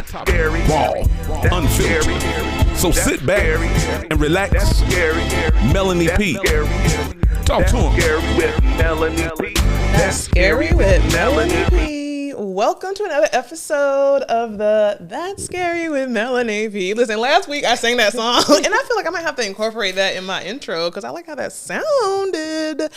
topic, raw, unfiltered. So sit back and relax. Melanie P. Talk to him. With Melanie P. That's Scary with Melanie P. Welcome to another episode of the That's Scary with Melanie P. Listen, last week I sang that song, and I feel like I might have to incorporate that in my intro because I like how that sounded.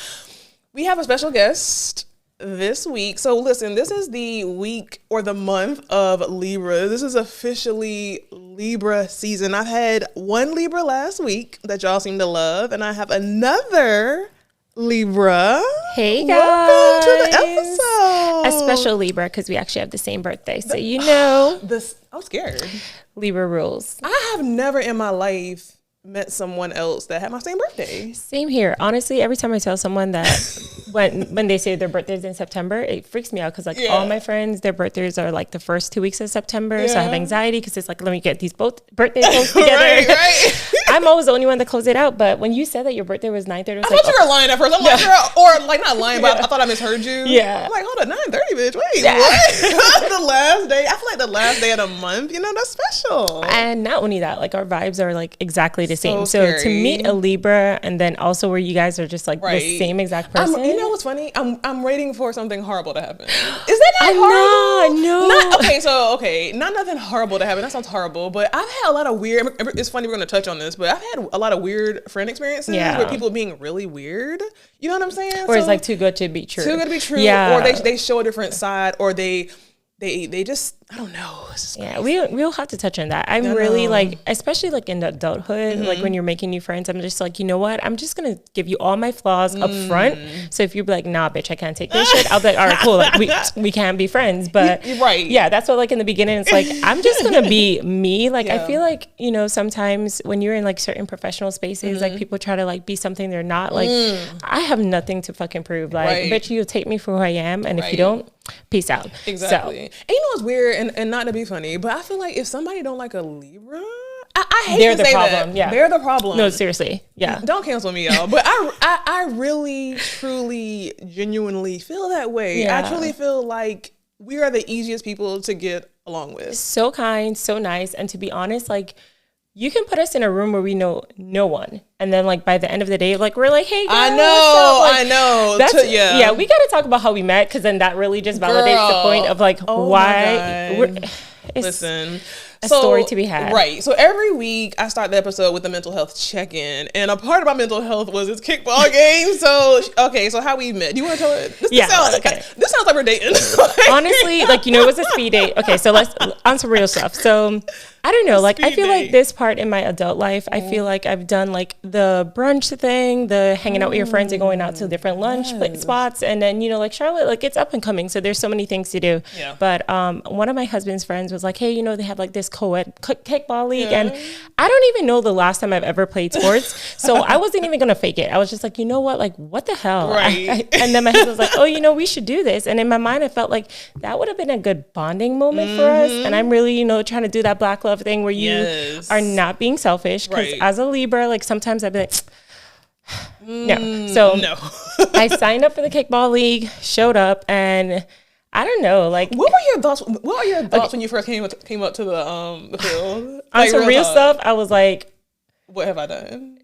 We have a special guest this week. So listen, this is the week or the month of Libra. This is officially Libra season. I've had one Libra last week that y'all seem to love, and I have another Libra. Hey guys. Welcome to the episode. A special Libra because we actually have the same birthday. So you know. I'm scared. Libra rules. I have never in my life met someone else that had my same birthday. Same here. Honestly, every time I tell someone that when they say their birthday's in September, it freaks me out because all my friends, their birthdays are like the first 2 weeks of September. So I have anxiety because it's like, let me get these both birthdays both together. right. I'm always the only one that closes it out. But when you said that your birthday was 9:30, I was I thought you were lying at first. I'm like, girl, or like not lying, but I thought I misheard you. Yeah. I'm like, hold on, 9:30, bitch. Wait, what? The last day. I feel like the last day of the month, that's special. And not only that, like our vibes are like exactly the same. So scary. to meet a Libra and then also where you guys are just like the same exact person. You know what's funny? I'm waiting for something horrible to happen. Is that not horrible? No. Not nothing horrible to happen. That sounds horrible. But I've had a lot of weird. It's funny we're going to touch on this, but I've had a lot of weird friend experiences where people being really weird. You know what I'm saying? Or it's like too good to be true. Too good to be true. Yeah. Or they show a different side, or they just, I don't know. Yeah, we'll have to touch on that. I'm really like, especially like in adulthood, like when you're making new friends, I'm just like, you know what? I'm just going to give you all my flaws up front. So if you're like, nah, bitch, I can't take this shit, I'll be like, all right, cool. Like we can't be friends. But yeah, that's what like in the beginning, it's like, I'm just going to be me. Like, I feel like, sometimes when you're in like certain professional spaces, like people try to like be something they're not. Like, I have nothing to fucking prove. Like, bitch, you'll take me for who I am. And if you don't, peace out. Exactly. So, and you know what's weird, and not to be funny, but I feel like if somebody don't like a Libra, I hate they're to the say problem. that. Yeah, they're the problem. No, seriously. Yeah. Don't cancel me, y'all. But I really, truly, genuinely feel that way. Yeah. I truly feel like we are the easiest people to get along with. So kind, so nice, and to be honest, like, you can put us in a room where we know no one, and then like by the end of the day, like we're like, hey, girl, I know, what's up? Like, I know. Yeah, we got to talk about how we met because then that really just validates the point of like why. Listen. A story to be had. Right. So every week I start the episode with a mental health check-in. And a part of my mental health was this kickball game. So how we met. Do you want to tell it? This sounds like we're dating. Honestly, like, it was a speed date. Okay, so let's on some real stuff. So I don't know, like, I feel like this part in my adult life, I feel like I've done like the brunch thing, the hanging out with your friends and going out to different lunch spots. And then, like Charlotte, like it's up and coming. So there's so many things to do. Yeah. But one of my husband's friends was like, hey, they have like this co-ed kickball league. Yeah. And I don't even know the last time I've ever played sports. So I wasn't even going to fake it. I was just like, you know what? Like, what the hell? Right. And then my husband was like, oh, we should do this. And in my mind, I felt like that would have been a good bonding moment for us. And I'm really, trying to do that black love thing where you are not being selfish. Because as a Libra, like sometimes I'd be like, no. So I signed up for the kickball league, showed up, and I don't know, like, what were your thoughts when you first came up to the field? On some real stuff, I was like, what have I done?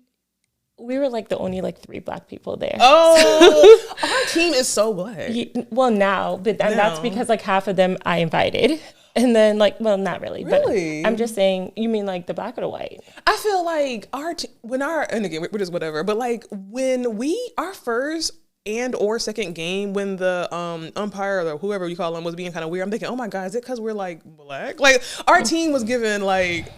We were like the only like 3 black people there. Oh, our team is so black. Well, now, but that's because like half of them I invited. And then like, well, not really, but I'm just saying, you mean like the black or the white? I feel like and again, we're just whatever, but like when our first and or second game, when the umpire or whoever you call them was being kind of weird, I'm thinking, oh my God, is it because we're like black? Like our team was given like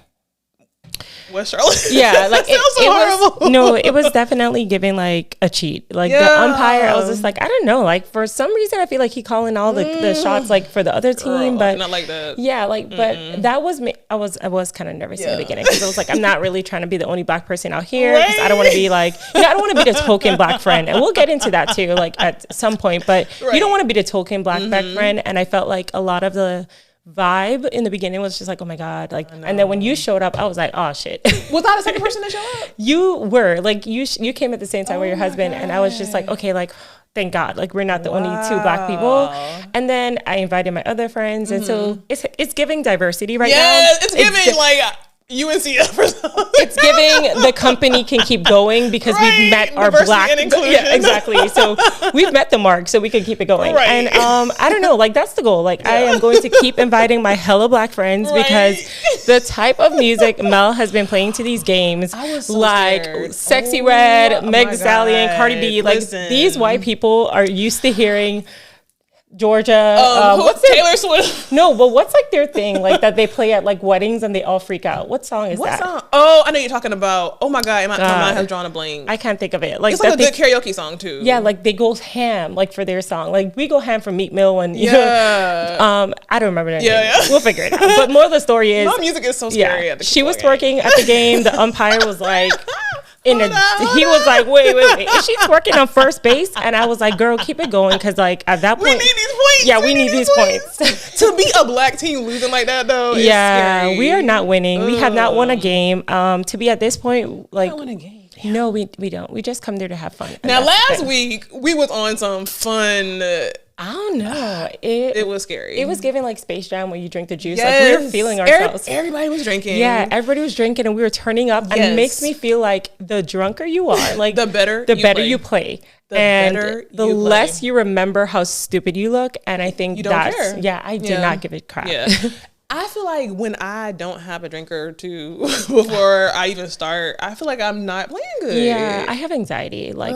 West Charlotte. Yeah, like it was definitely giving like a cheat. Like the umpire, I was just like, I don't know. Like for some reason, I feel like he calling all the shots like for the other team, but not like that. Yeah, like but that was me. I was kind of nervous in the beginning because I was like, I'm not really trying to be the only black person out here because I don't want to be like, I don't want to be the token black friend, and we'll get into that too, like at some point. But you don't want to be the token black friend, and I felt like a lot of the vibe in the beginning was just like, oh my God, like, and then when you showed up, I was like, oh shit. Was I the second person to show up? You were like, you came at the same time with your husband, and I was just like, okay, like thank God, like we're not the only two Black people. And then I invited my other friends, and so it's giving diversity right now. Yes, it's giving like UNCF or something. It's giving the company can keep going because we've met our Diversity Black. and inclusion. Yeah, exactly. So we've met the mark, so we can keep it going. Right. And I don't know, like that's the goal. Like I am going to keep inviting my hella Black friends because the type of music Mel has been playing to these games, I was so like scared. Sexy Red, Meg my Thee Stallion, God. Cardi B, like Listen. these white people are used to hearing Georgia. What's Taylor Swift? No, but what's like their thing, like that they play at like weddings and they all freak out? What song is What that? song? Oh, I know you're talking about. Oh my God, my mind has drawn a blank. I can't think of it. Like It's like that a good karaoke song too. yeah, like they go ham like for their song. Like we go ham for Meat Mill and you Yeah. know, I don't remember that. Yeah, name. yeah. We'll figure it out. But more of the story is My music is so scary. yeah, At the she was football game. twerking at the game. The umpire was like. He Hold was like, wait. And she's twerking on first base. And I was like, girl, keep it going. Cause like at that We point. need these points. Yeah, we need these points. To be a Black team losing like that though, is Yeah, scary. we are not winning. We have not won a game. To be at this point, like, won a game. no, we don't. We just come there to have fun. And Now that's last it. week we was on some fun. I don't know. It was scary. It was giving like Space Jam where you drink the juice. Like we were feeling ourselves. Everybody was drinking. Yeah, everybody was drinking and we were turning up. And it makes me feel like the drunker you are, like The better you play. The And better the you less play. you remember how stupid you look. And I think You don't that's care. yeah, I did not give it crap. Yeah. I feel like when I don't have a drink or two before I even start, I feel like I'm not playing good. Yeah, I have anxiety, like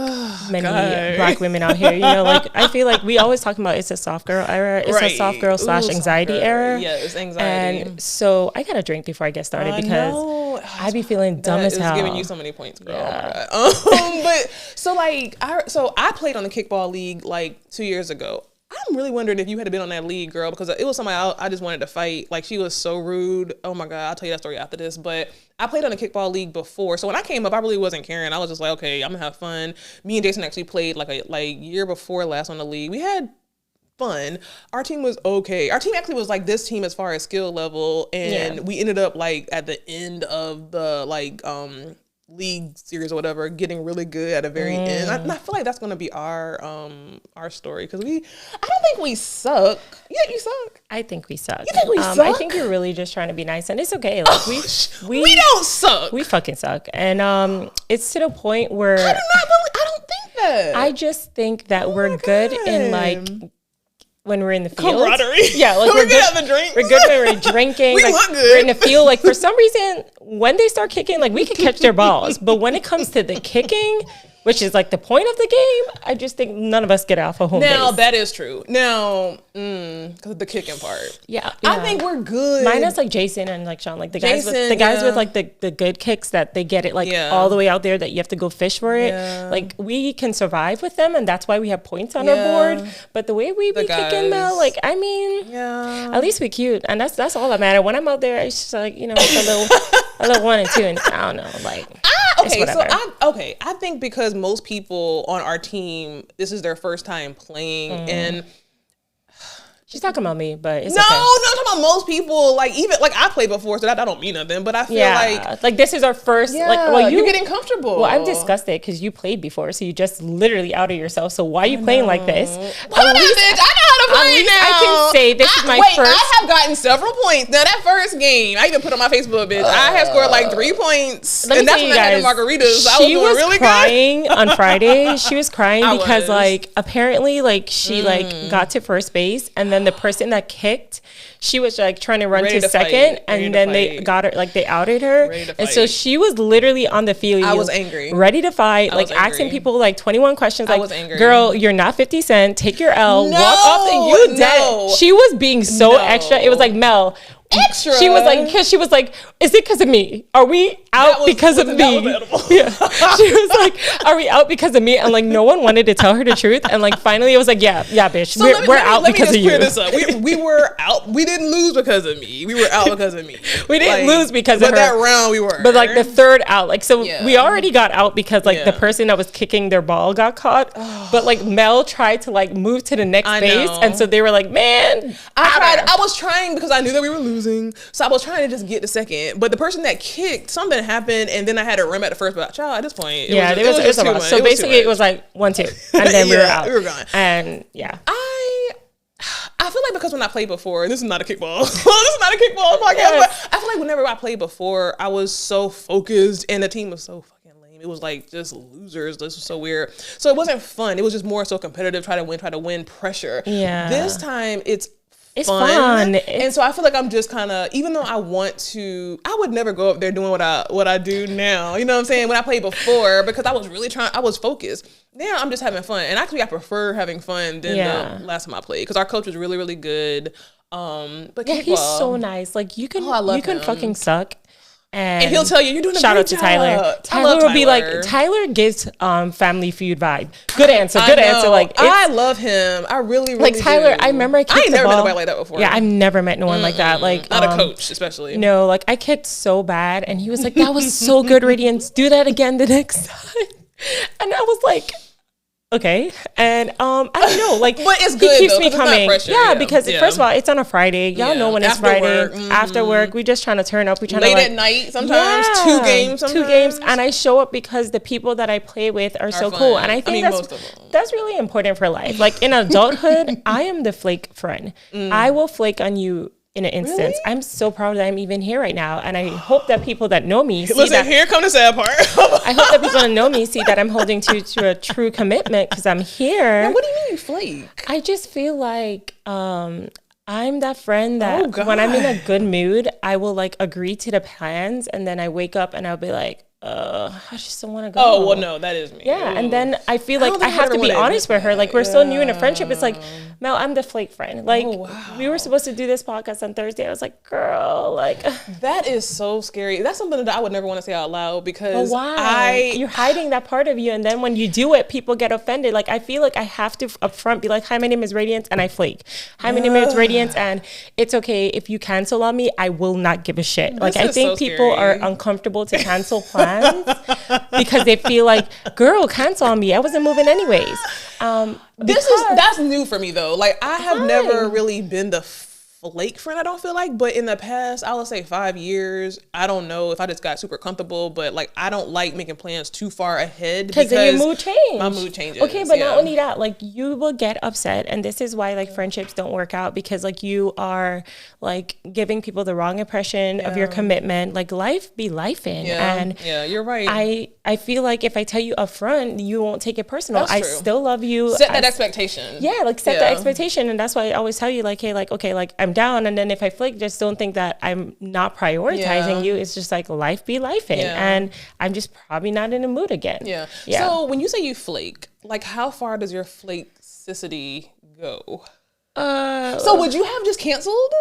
many God. Black women out here. You know, like I feel like we always talk about it's a soft girl era. It's a Right. soft girl / Ooh, anxiety soft girl. era. Yes, anxiety. And so I gotta drink before I get started I because know. I be feeling dumb That as is hell. giving you so many points, girl. Yeah. Oh my God. But so like I played on the kickball league like 2 years ago. I'm really wondering if you had been on that league, girl, because it was somebody I just wanted to fight. Like she was so rude. Oh my God, I'll tell you that story after this. But I played on the kickball league before, so when I came up, I really wasn't caring. I was just like, okay, I'm gonna have fun. Me and Jason actually played like year before last on the league. We had fun. Our team was okay. Our team actually was like this team as far as skill level, and we ended up like at the end of the league series or whatever, getting really good at the very end. I feel like that's gonna be our story because I don't think we suck. You think you suck? I think we suck. You think we I suck? think you're really just trying to be nice, and it's okay. Like We don't suck. we fucking suck, and it's to the point where I don't think that. I just think that we're good in like when we're in the field. Camaraderie. Yeah, like We're good at the drinks. We're good when we're drinking. We like, look good. We're in the field. Like for some reason, when they start kicking, like we can catch their balls. But when it comes to the kicking, which is like the point of the game, I just think none of us get off a home Now base. that is true. Now, because the kicking part. Yeah, I think we're good. Mine is like Jason and like Sean, like the guys Jason, with like the good kicks that they get it like all the way out there that you have to go fish for it. Yeah. Like we can survive with them, and that's why we have points on Yeah. our board. But the way we be kicking Mel, guys. like I mean, Yeah. at least we cute, and that's all that matters. When I'm out there, it's just like you know a little 1 and 2, and I don't know, like it's Okay, so whatever. I think because most people on our team, this is their first time playing, and She's talking about me, but it's no, okay. I'm talking about most people. Like even like I played before, so that don't mean nothing. But I feel like this is our first. yeah, like, well, you're getting comfortable. Well, I'm disgusted because you played before, so you just literally outed yourself. So why are you playing like this? Hold on, bitch. I know how to play least now. I can say this is my first- I have gotten several points. Now that first game, I even put on my Facebook, bitch. I have scored like 3 points, Let me and that's tell when you I had guys, the margaritas. So I was she doing was really crying on Friday. She was crying I because was. like apparently like she like got to first base, and then the person that kicked, she was like trying to run Ready to to fight. second, Ready and to then they fight. got her, like they outed her, Ready to and so fight. she was literally on the field. I was angry. ready to fight, I like was asking angry. people like 21 questions. Like, was angry. girl, you're not 50 Cent. Take your L. No, walk off, and you no. dead. She was being so No. extra. It was like Mel. Extra. She was like, because she was like, is it because of me? Are we out was- because of that me? was edible. Yeah. She was like, are we out because of me? And like, no one wanted to tell her the truth. And like, finally, it was like, yeah, bitch, So we're out because of you. Let me just clear this up. We were out. We didn't lose because of me. We were out because of me. We didn't lose because but of her. that round we were. But like the third out, like so Yeah. we already got out because like the Yeah. person that was kicking their ball got caught. But like Mel tried to like move to the next I base, know. and so they were like, man, I was trying because I knew that we were losing. losing. So I was trying to just get the second. But the person that kicked, something happened, and then I had to rim at the first. But child, at this point, it was just too much. So basically, it was like 1-2, and then we were out. We were gone. And yeah. I feel like because when I played before, and this is not a kickball. This is not a kickball podcast, but I feel like whenever I played before, I was so focused, and the team was so fucking lame. It was like just losers. This was so weird. So it wasn't fun. It was just more so competitive, try to win pressure. Yeah. This time it's fun. And so I feel like I'm just kind of, even though I want to, I would never go up there doing what I do now. You know what I'm saying? When I played before, because I was really I was focused. Now I'm just having fun. And actually I prefer having fun than the last time I played, because our coach was really, really good. But yeah, he's so nice. Like you can fucking suck. And he'll tell you, you're doing a shout great out to job. Tyler. Tyler will be like, Tyler gives Family Feud vibe. Good answer. Like I love him. I really like Tyler. do. I remember I ain't never met nobody like that before. Yeah, I've never met no one like that. Like not a coach, especially. No, like I kicked so bad, and he was like, "That was so good, Radiance. Do that again the next time." And I was like, okay. And I don't know, like, but it's he good, keeps though, me coming. pressure, because first of all, it's on a Friday. Y'all know when it's After Friday. work. After work, we just trying to turn up. We trying late to, like, at night sometimes. 2 games sometimes. 2 games. And I show up because the people that I play with are so fun. cool. And I think most of them. that's really important for life. Like in adulthood, I am the flake friend. I will flake on you in an instance. Really? I'm so proud that I'm even here right now, and I hope that people that know me see Listen, here come the sad part. I hope that people that know me see that I'm holding to a true commitment, because I'm here. Now, what do you mean you flake? I just feel like I'm that friend that when I'm in a good mood, I will like agree to the plans, and then I wake up and I'll be like, I just don't want to go. Oh, well, no, that is me. Yeah, and then I feel like I have to be honest with her. Like, we're so new in a friendship. It's like, Mel, I'm the flake friend. Like, we were supposed to do this podcast on Thursday. I was like, girl, like. That is so scary. That's something that I would never want to say out loud, because you're hiding that part of you. And then when you do it, people get offended. Like, I feel like I have to upfront be like, hi, my name is Radiance, and I flake. Hi, my name is Radiance, and it's okay if you cancel on me. I will not give a shit. Like, I think people are uncomfortable to cancel plans because they feel like, girl, cancel on me. I wasn't moving anyways. That's new for me though. Like, I have never really been the flake friend, I don't feel like, but in the past, I would say 5 years, I don't know if I just got super comfortable, but like, I don't like making plans too far ahead, because then your mood changes. My mood changes. Okay, but not only that, like, you will get upset, and this is why like friendships don't work out, because like you are like giving people the wrong impression of your commitment. Like, life be lifing, and you're right. I feel like if I tell you upfront, you won't take it personal. That's I true. still love you. Set that expectation. Yeah, like set that expectation, and that's why I always tell you, like, hey, like, okay, like, I'm down, and then if I flake, just don't think that I'm not prioritizing you. It's just like life be lifing, and I'm just probably not in the mood again. Yeah. So when you say you flake, like, how far does your flakicity go? So would you have just canceled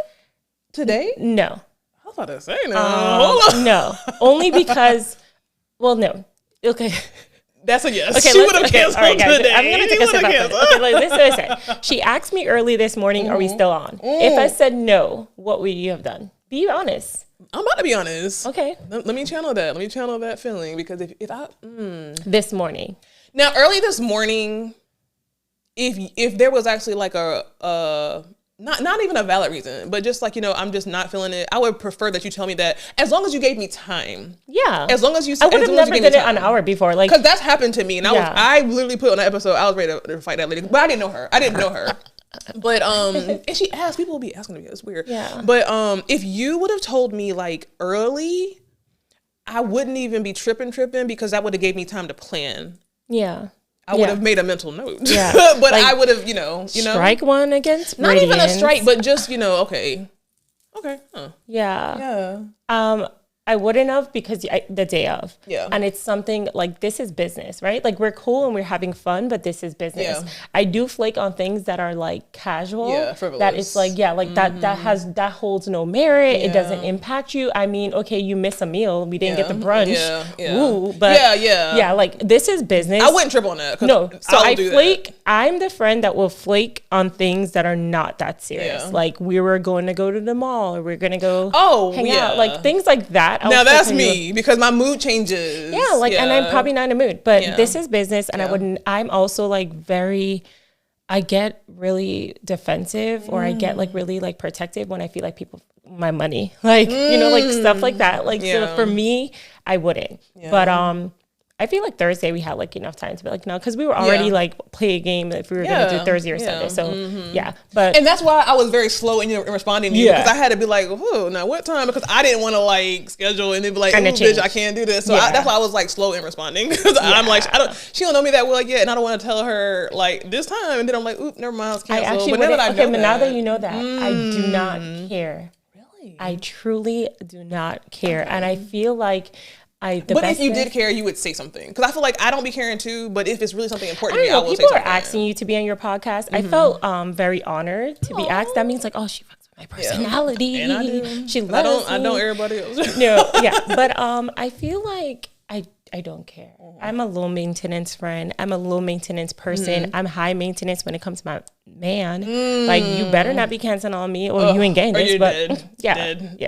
today? No. I was about to say no. No, only because, well, no. Okay. That's a yes. Okay, she would have canceled all right, guys, today. I'm going to take a step back. Okay, like, this is what I said. She asked me early this morning, are we still on? If I said no, what would you have done? Be honest. I'm about to be honest. Okay. Let me channel that. Let me channel that feeling, because if I... This morning. Now, early this morning, if there was actually like a not even a valid reason, but just like, you know, I'm just not feeling it, I would prefer that you tell me that, as long as you gave me time. Yeah. As long as you... I would have never did it an hour before. Like, because that's happened to me, and I literally put on an episode, I was ready to fight that lady, but I didn't know her. But and she asked, people will be asking me, it's weird. Yeah. But if you would have told me like early, I wouldn't even be tripping, because that would have gave me time to plan. Yeah. I would have made a mental note. Yeah. But like, I would have, you know. Strike one against Not Radiance. even a strike, but just, you know, okay. Huh. Yeah. I wouldn't have, because the day of. Yeah. And it's something like, this is business, right? Like, we're cool and we're having fun, but this is business. Yeah. I do flake on things that are like casual. Yeah, frivolous. That it's like, that holds no merit. Yeah. It doesn't impact you. I mean, okay, you miss a meal. We didn't get the brunch. Yeah. Ooh, but yeah, like, this is business. I wouldn't trip on that. No. So I flake. I'm the friend that will flake on things that are not that serious. Yeah. Like, we were going to go to the mall, or we're going to go hang out. Like, things like that. Now that's me, because my mood changes. Yeah, like, and I'm probably not in a mood, but this is business, and I'm also like I I get really defensive or I get like really like protective when I feel like people my money, like you know, like stuff like that. Like so for me, I wouldn't. But I feel like Thursday we had like enough time to be like, no, because we were already like play a game if we were going to do Thursday or Sunday. So but and that's why I was very slow in responding to you because I had to be like, oh, now what time? Because I didn't want to like schedule and then be like, oh, bitch, I can't do this. So that's why I was like slow in responding because I'm like, she don't know me that well yet, and I don't want to tell her like this time, and then I'm like, oop, never mind, it's canceled. I actually but now that you know that, I do not care. Really, I truly do not care, and I feel like. But if you did care, you would say something. Because I feel like I don't be caring too, but if it's really something important to me, I will say something. People are asking you to be on your podcast. I felt very honored to be asked. That means like, oh, she fucks with my personality. And I do. She loves me. I know everybody else. No, but I feel like I don't care. I'm a low maintenance friend. I'm a low maintenance person. I'm high maintenance when it comes to my man. Like you better not be canceling on me or you ain't getting this. But dead.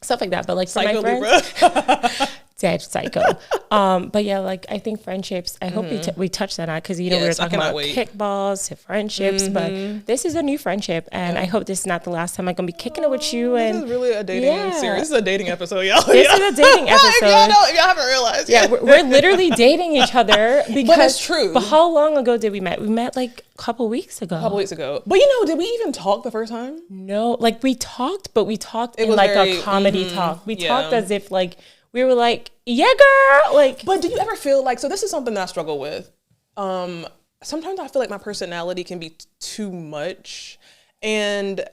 Stuff like that. But like for my friends, dead psycho. But yeah, like I think friendships. I hope we touched on that because you know we were talking about kickballs to friendships, but this is a new friendship, and I hope this is not the last time I'm gonna be kicking it with you. And this is really a dating series. This is a dating episode, y'all. This is a dating episode. If y'all haven't realized, we're literally dating each other. Because, but it's true. But how long ago did we met? We met like a couple weeks ago. But you know, did we even talk the first time? No, like we talked, but we talked in like a comedy talk. We talked as if like. We were like, yeah, girl. Like, but do you ever feel like, so this is something that I struggle with. Sometimes I feel like my personality can be too much. And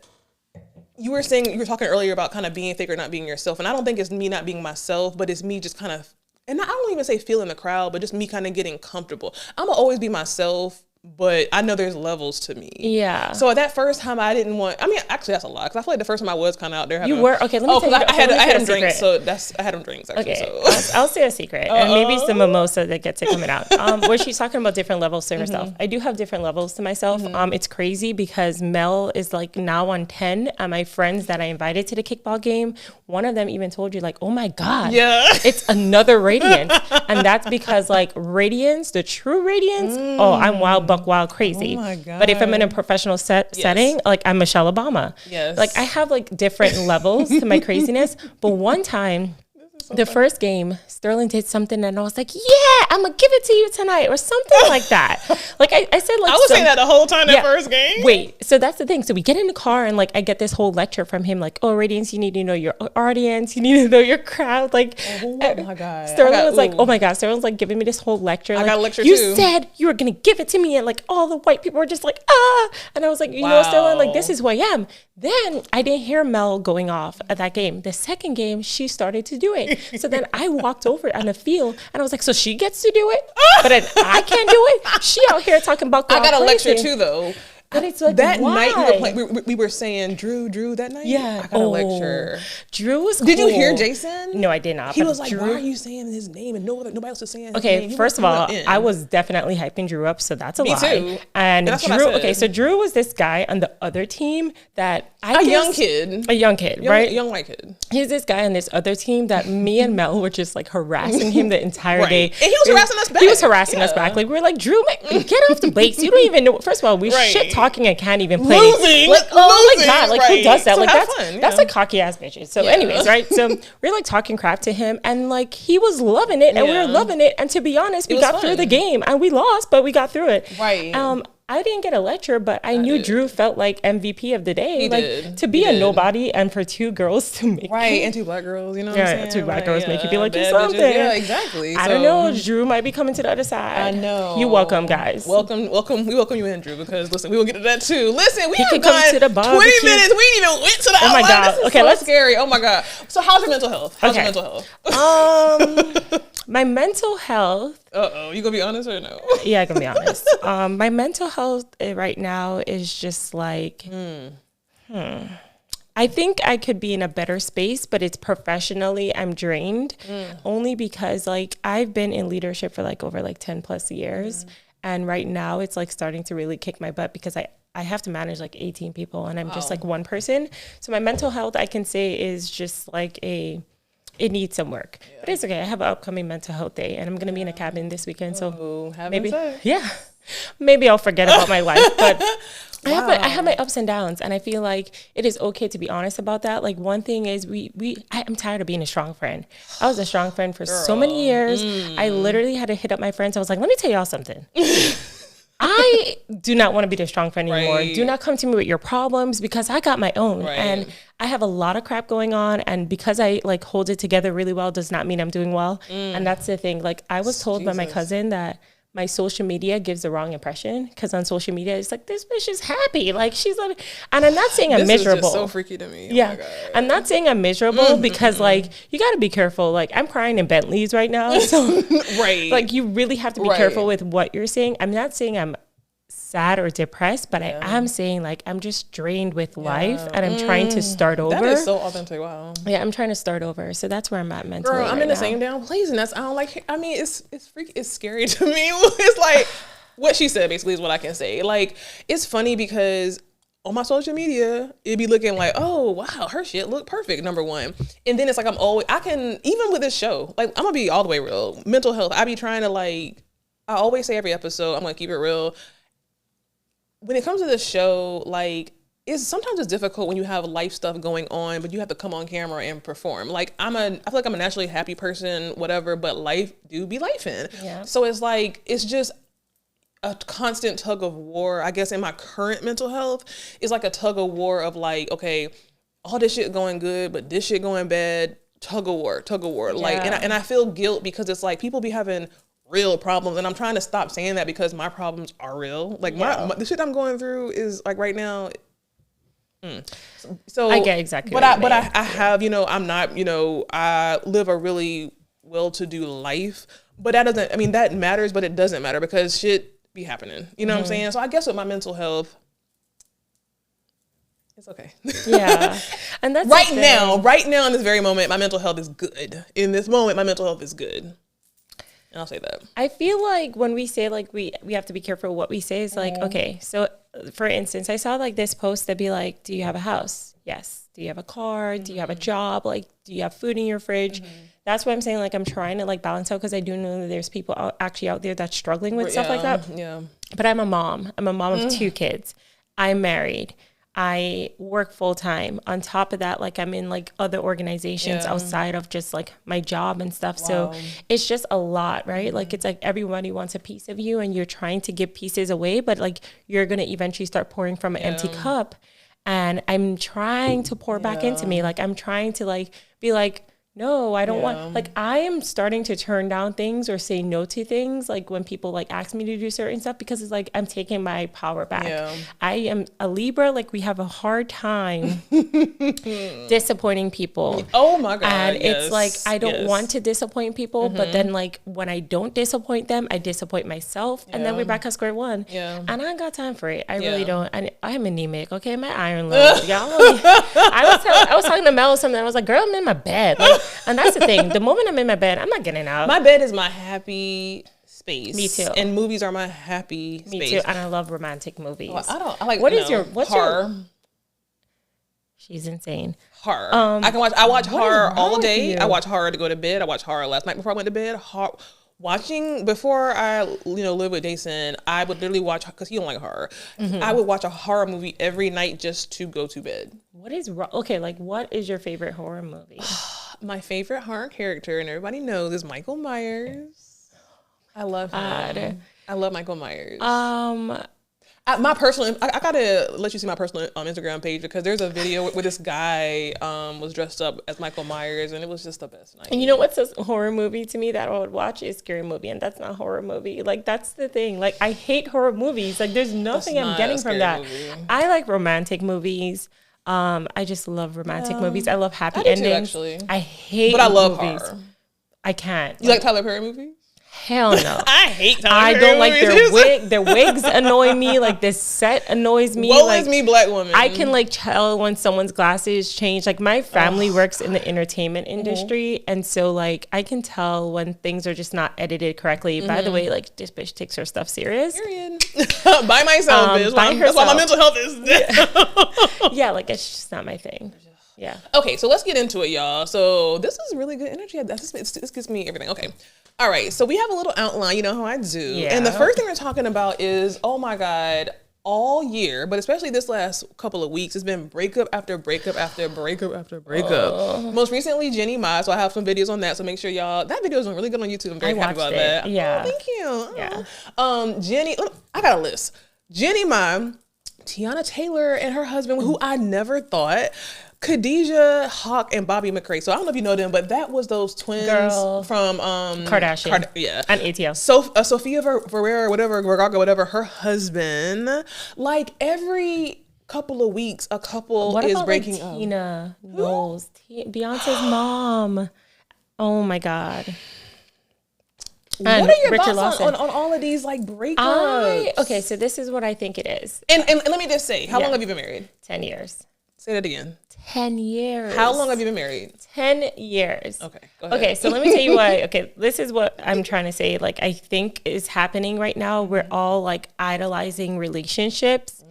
you were talking earlier about kind of being fake or not being yourself. And I don't think it's me not being myself, but it's me just kind of, and I don't even say feeling the crowd, but just me kind of getting comfortable. I'm gonna always be myself. But I know there's levels to me. Yeah. So at that first time, I didn't want. I mean, actually, that's a lot because I feel like the first time I was kind of out there. You were okay. Let me tell you. I had them drinks, so I had them drinks. Actually, okay. So. I'll say a secret, and maybe it's the mimosa that gets it coming out. Where she's talking about different levels to herself. I do have different levels to myself. It's crazy because Mel is like now on 10, and my friends that I invited to the kickball game, one of them even told you like, oh my god, it's another Radiance, and that's because like Radiance, the true Radiance. I'm wild crazy. Oh my God. But if I'm in a professional setting, like I'm Michelle Obama. Yes. Like I have like different levels to my craziness. But one time, the first game, Sterling did something and I was like, yeah, I'm gonna give it to you tonight or something like that. Like I said, like I was saying that the whole time that first game. Wait, so that's the thing. So we get in the car and like I get this whole lecture from him, like, oh, Radiance, you need to know your audience, you need to know your crowd. Like, oh my God. Sterling was like, oh my God, Sterling was like giving me this whole lecture. Like, I got a lecture you too. You said you were gonna give it to me, and like all the white people were just like, ah. And I was like, you know, Sterling, like this is who I am. Then I didn't hear Mel going off at that game. The second game, she started to do it. So then I walked over on the field and I was like, so she gets to do it, but then I can't do it. She out here talking about I got a lecture too, though. But it's like that night we were saying Drew that night. Yeah, I got a lecture. Drew was cool. Did you hear Jason? No, I did not. He was like, why are you saying his name and nobody else is saying his name? Okay, first of all, I was definitely hyping Drew up, so that's a lie. Me too. And Drew, okay, so Drew was this guy on the other team that a young kid, right? Young white kid. He's this guy on this other team that me and Mel were just like harassing him the entire day. And he was harassing us back. He was harassing us back. Like we were like, Drew, get off the base. You don't even know. First of all, we shit talking and can't even play. Losing. Like, oh my God, like who does that? So like that's like cocky ass bitches. So anyways, right? So we're like talking crap to him and like he was loving it and we were loving it. And to be honest, we got through the game and we lost, but we got through it. Right. I didn't get a lecture, but I knew Drew felt like MVP of the day. To be a nobody and for two girls to make and two black girls, you know what I'm saying? Two black girls make you feel like you're something. Yeah, exactly. I don't know. Drew might be coming to the other side. I know. You're welcome, guys. Welcome. We welcome you in, Drew, because listen, we will get to that too. Listen, we have gone to the 20 minutes. We ain't even went to the Oh my God. Okay, let's scary. Oh my God. So how's your mental health? How's your mental health? My mental health. You gonna be honest or no? Yeah, I can be honest. My mental health right now is just like, I think I could be in a better space, but it's professionally, I'm drained only because like I've been in leadership for like over like 10 plus years. And right now it's like starting to really kick my butt because I have to manage like 18 people and I'm just like one person. So my mental health, I can say, is just like it needs some work, but it's okay. I have an upcoming mental health day and I'm going to be in a cabin this weekend. So maybe, maybe I'll forget about my life. But I have my ups and downs, and I feel like it is okay to be honest about that. Like, one thing is I'm tired of being a strong friend. I was a strong friend for so many years. I literally had to hit up my friends. I was like, let me tell y'all something. I do not want to be the strong friend anymore. Do not come to me with your problems, because I got my own. And I have a lot of crap going on. And because I like hold it together really well does not mean I'm doing well. And that's the thing. Like, I was told by my cousin that my social media gives the wrong impression, because on social media it's like, this bitch is happy, like she's like, and I'm not saying I'm miserable. This is just so freaky to me. Yeah, I'm not saying I'm miserable, because like, you got to be careful. Like, I'm crying in Bentleys right now, so like, you really have to be careful with what you're saying. I'm not saying I'm sad or depressed, but I am saying like, I'm just drained with life, and I'm trying to start over. That is so authentic. Wow. Yeah, I'm trying to start over. So that's where I'm at mentally. Girl, I'm in the same damn place, and that's, I don't like, I mean, it's freaky, it's scary to me. It's like what she said basically is what I can say. Like, it's funny because on my social media, it'd be looking like, oh wow, her shit look perfect, number one. And then it's like, I can, even with this show, like, I'm gonna be all the way real. Mental health, I be trying to, like, I always say every episode, I'm gonna keep it real. When it comes to this show, like, sometimes it's difficult when you have life stuff going on, but you have to come on camera and perform. Like, I feel like I'm a naturally happy person, whatever, but life do be lifing. Yeah. So it's like, it's just a constant tug of war. I guess in my current mental health, it's like a tug of war of like, okay, all this shit going good, but this shit going bad. Tug of war. Yeah. Like, and I feel guilt because it's like, people be having real problems, and I'm trying to stop saying that because my problems are real. Like, the shit I'm going through is like right now. So I get exactly. But I have, you know, I'm not, you know, I live a really well-to-do life, but that doesn't, I mean, that matters, but it doesn't matter because shit be happening. You know what I'm saying? So I guess with my mental health, it's okay. Yeah. And that's right now in this very moment, my mental health is good. In this moment, my mental health is good. And I'll say that. I feel like when we say like we have to be careful what we say, is like, okay, so for instance, I saw like this post that'd be like, do you have a house? Yes. Do you have a car? Do you have a job? Like, do you have food in your fridge? That's what I'm saying. Like, I'm trying to like balance out, because I do know that there's people out there that's struggling with stuff like that. Yeah. But I'm a mom. I'm a mom of 2 kids. I'm married. I work full time. On top of that, like, I'm in like other organizations outside of just like my job and stuff. Wow. So it's just a lot, right? Like, it's like everybody wants a piece of you, and you're trying to give pieces away, but like, you're going to eventually start pouring from an empty cup. And I'm trying to pour back into me. Like, I'm trying to like be like, no, I don't want, like, I am starting to turn down things or say no to things, like when people like ask me to do certain stuff, because it's like, I'm taking my power back. I am a Libra, like, we have a hard time disappointing people. Oh my God. And it's like, I don't want to disappoint people, but then like, when I don't disappoint them, I disappoint myself. And then we're back at square one. And I ain't got time for it. I really don't. And I'm anemic, okay? My iron level, y'all. I was talking to Mel or something. I was like, girl, I'm in my bed. Like, and that's the thing. The moment I'm in my bed, I'm not getting out. My bed is my happy space. Me too. And movies are my happy space. Me too. And I love romantic movies. Well, I like. What's horror? She's insane. Horror. I watch horror all day. I watch horror to go to bed. I watched horror last night before I went to bed. Before I lived with Jason, I would literally watch, because he don't like horror. I would watch a horror movie every night just to go to bed. What is wrong? Okay, like, what is your favorite horror movie? My favorite horror character, and everybody knows, is Michael Myers. I love him. I love Michael Myers. I gotta let you see my personal Instagram page, because there's a video where this guy was dressed up as Michael Myers, and it was just the best night. And you know what's a horror movie to me that I would watch is Scary Movie, and that's not a horror movie. Like, that's the thing. Like, I hate horror movies. Like, there's nothing I'm getting from that. Movie. I like romantic movies. I just love romantic movies. I love happy endings. Too, actually. I hate But I love movies. Horror. I can't. You like Tyler Perry movies? Hell no. I hate Tyler Perry don't like movies. their wigs annoy me. Like, this set annoys me. Woe like, is me, black woman. I can like tell when someone's glasses change. Like, my family works in the entertainment industry, and so like, I can tell when things are just not edited correctly. By the way, like, this bitch takes her stuff serious. Period. By myself, bitch. That's why my mental health is Yeah, like, it's just not my thing. Yeah. Okay, so let's get into it, y'all. So this is really good energy. This gives me everything. Okay. All right, so we have a little outline. You know how I do. Yeah. And the first thing we're talking about is, oh my God, all year, but especially this last couple of weeks, it's been breakup after breakup after breakup after breakup. Most recently, Jeannie Mai. So I have some videos on that. So make sure y'all, that video is really good on YouTube. I'm very happy about that. Yeah. Oh, thank you. Yeah. Jenny, I got a list. Jeannie Mai, Tiana Taylor and her husband, who I never thought, Khadijah Hawk and Bobby McRae. So I don't know if you know them, but that was those twins from Kardashian. Yeah. And ATL. So Sofia Vergara, whatever, her husband, like every couple of weeks, a couple What is about breaking like up. Tina Knowles, Beyonce's mom? Oh my God. What are your Richard thoughts Lawson. on all of these like breakups? Okay, so this is what I think it is. And let me just say, how long have you been married? 10 years. Say that again. 10 years. How long have you been married? 10 years. Okay, go ahead. Okay, so let me tell you why. Okay, this is what I'm trying to say. Like, I think is happening right now. We're all like idolizing relationships,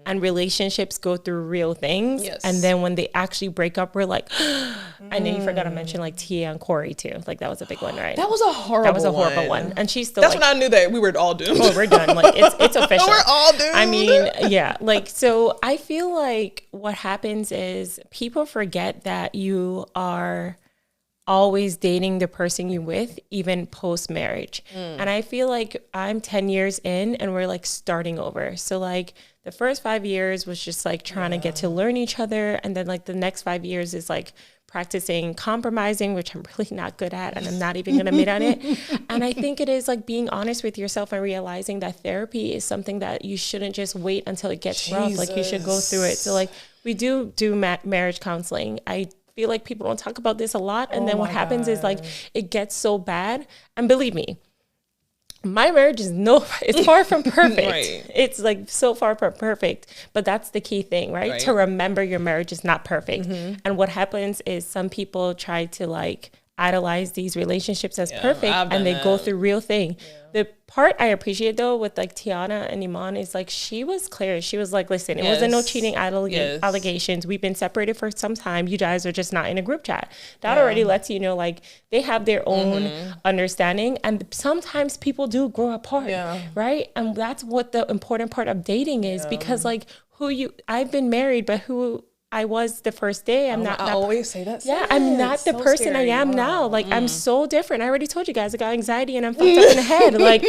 and relationships go through real things. Yes. And then when they actually break up, we're like, and then you forgot to mention like Tia and Corey too. Like, that was a big one, right? That was a horrible one. And she's still That's like, when I knew that we were all doomed. oh, we're done. Like, it's official. We're all doomed. I mean, yeah. Like, so I feel like what happens is people forget that you are always dating the person you with, even post marriage. And I feel like I'm 10 years in and we're like starting over. So like the first 5 years was just like trying to get to learn each other. And then like the next 5 years is like practicing compromising, which I'm really not good at, and I'm not even gonna admit on it. And I think it is like being honest with yourself and realizing that therapy is something that you shouldn't just wait until it gets rough. Like, you should go through it. So like we do marriage counseling. I feel like people don't talk about this a lot, and then what happens is like it gets so bad. And believe me, my marriage is it's far from perfect. Right. It's like so far from perfect, but that's the key thing, right? To remember your marriage is not perfect. And what happens is some people try to like idolize these relationships as perfect, and they go through real thing. The part I appreciate though with like Tiana and Iman is like she was clear. She was like, listen, it wasn't no cheating allegations. We've been separated for some time. You guys are just not in a group chat. That already lets you know like they have their own understanding, and sometimes people do grow apart, right? And that's what the important part of dating is, because like I've been married, but who I was the first day. I'm not. I always say that. Yeah, I'm not the person I am now. Like, I'm so different. I already told you guys, I got anxiety and I'm fucked up in the head. Like,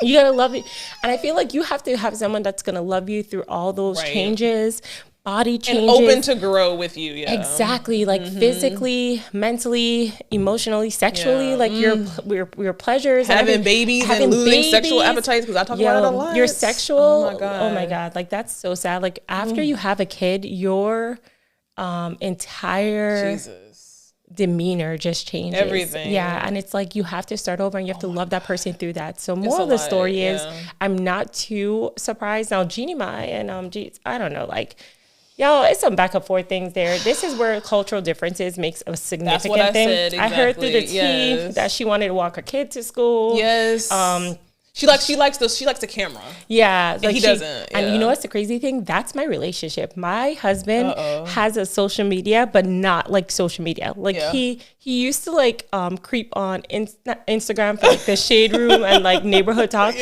you gotta love it. And I feel like you have to have someone that's gonna love you through all those changes. Body changes. And open to grow with you, Exactly. Like physically, mentally, emotionally, sexually, like your pleasures. Having babies and losing sexual appetites, because I talk about it a lot. Your sexual, oh my God. Like, that's so sad. Like, after you have a kid, your entire demeanor just changes. Everything. Yeah. And it's like you have to start over and you have to love that person through that. So moral of the story is I'm not too surprised. Now, Jeannie Mai and I don't know, like, y'all, it's some back and forth things there. This is where cultural differences makes a significant thing. Said, exactly. I heard through the tea that she wanted to walk her kid to school. Yes. She likes the camera. Yeah, like he doesn't. And you know what's the crazy thing? That's my relationship. My husband has a social media, but not like social media. Like he used to like creep on Instagram for like the shade room and like neighborhood talk.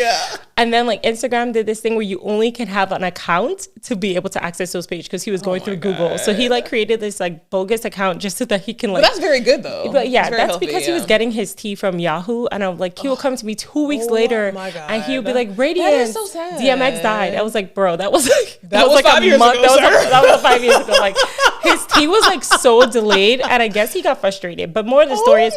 And then like Instagram did this thing where you only can have an account to be able to access those pages, because he was going through Google. So he like created this like bogus account just so that he can like. But that's very good though. But yeah, that's healthy, because he was getting his tea from Yahoo, and I'm like, he will come to me 2 weeks later. God. And he would be like, Radiant, that is so sad. DMX died. I was like, bro, that was like that was like 5 years ago. That was 5 years ago. Like, his tea was like so delayed, and I guess he got frustrated. But more of the story is,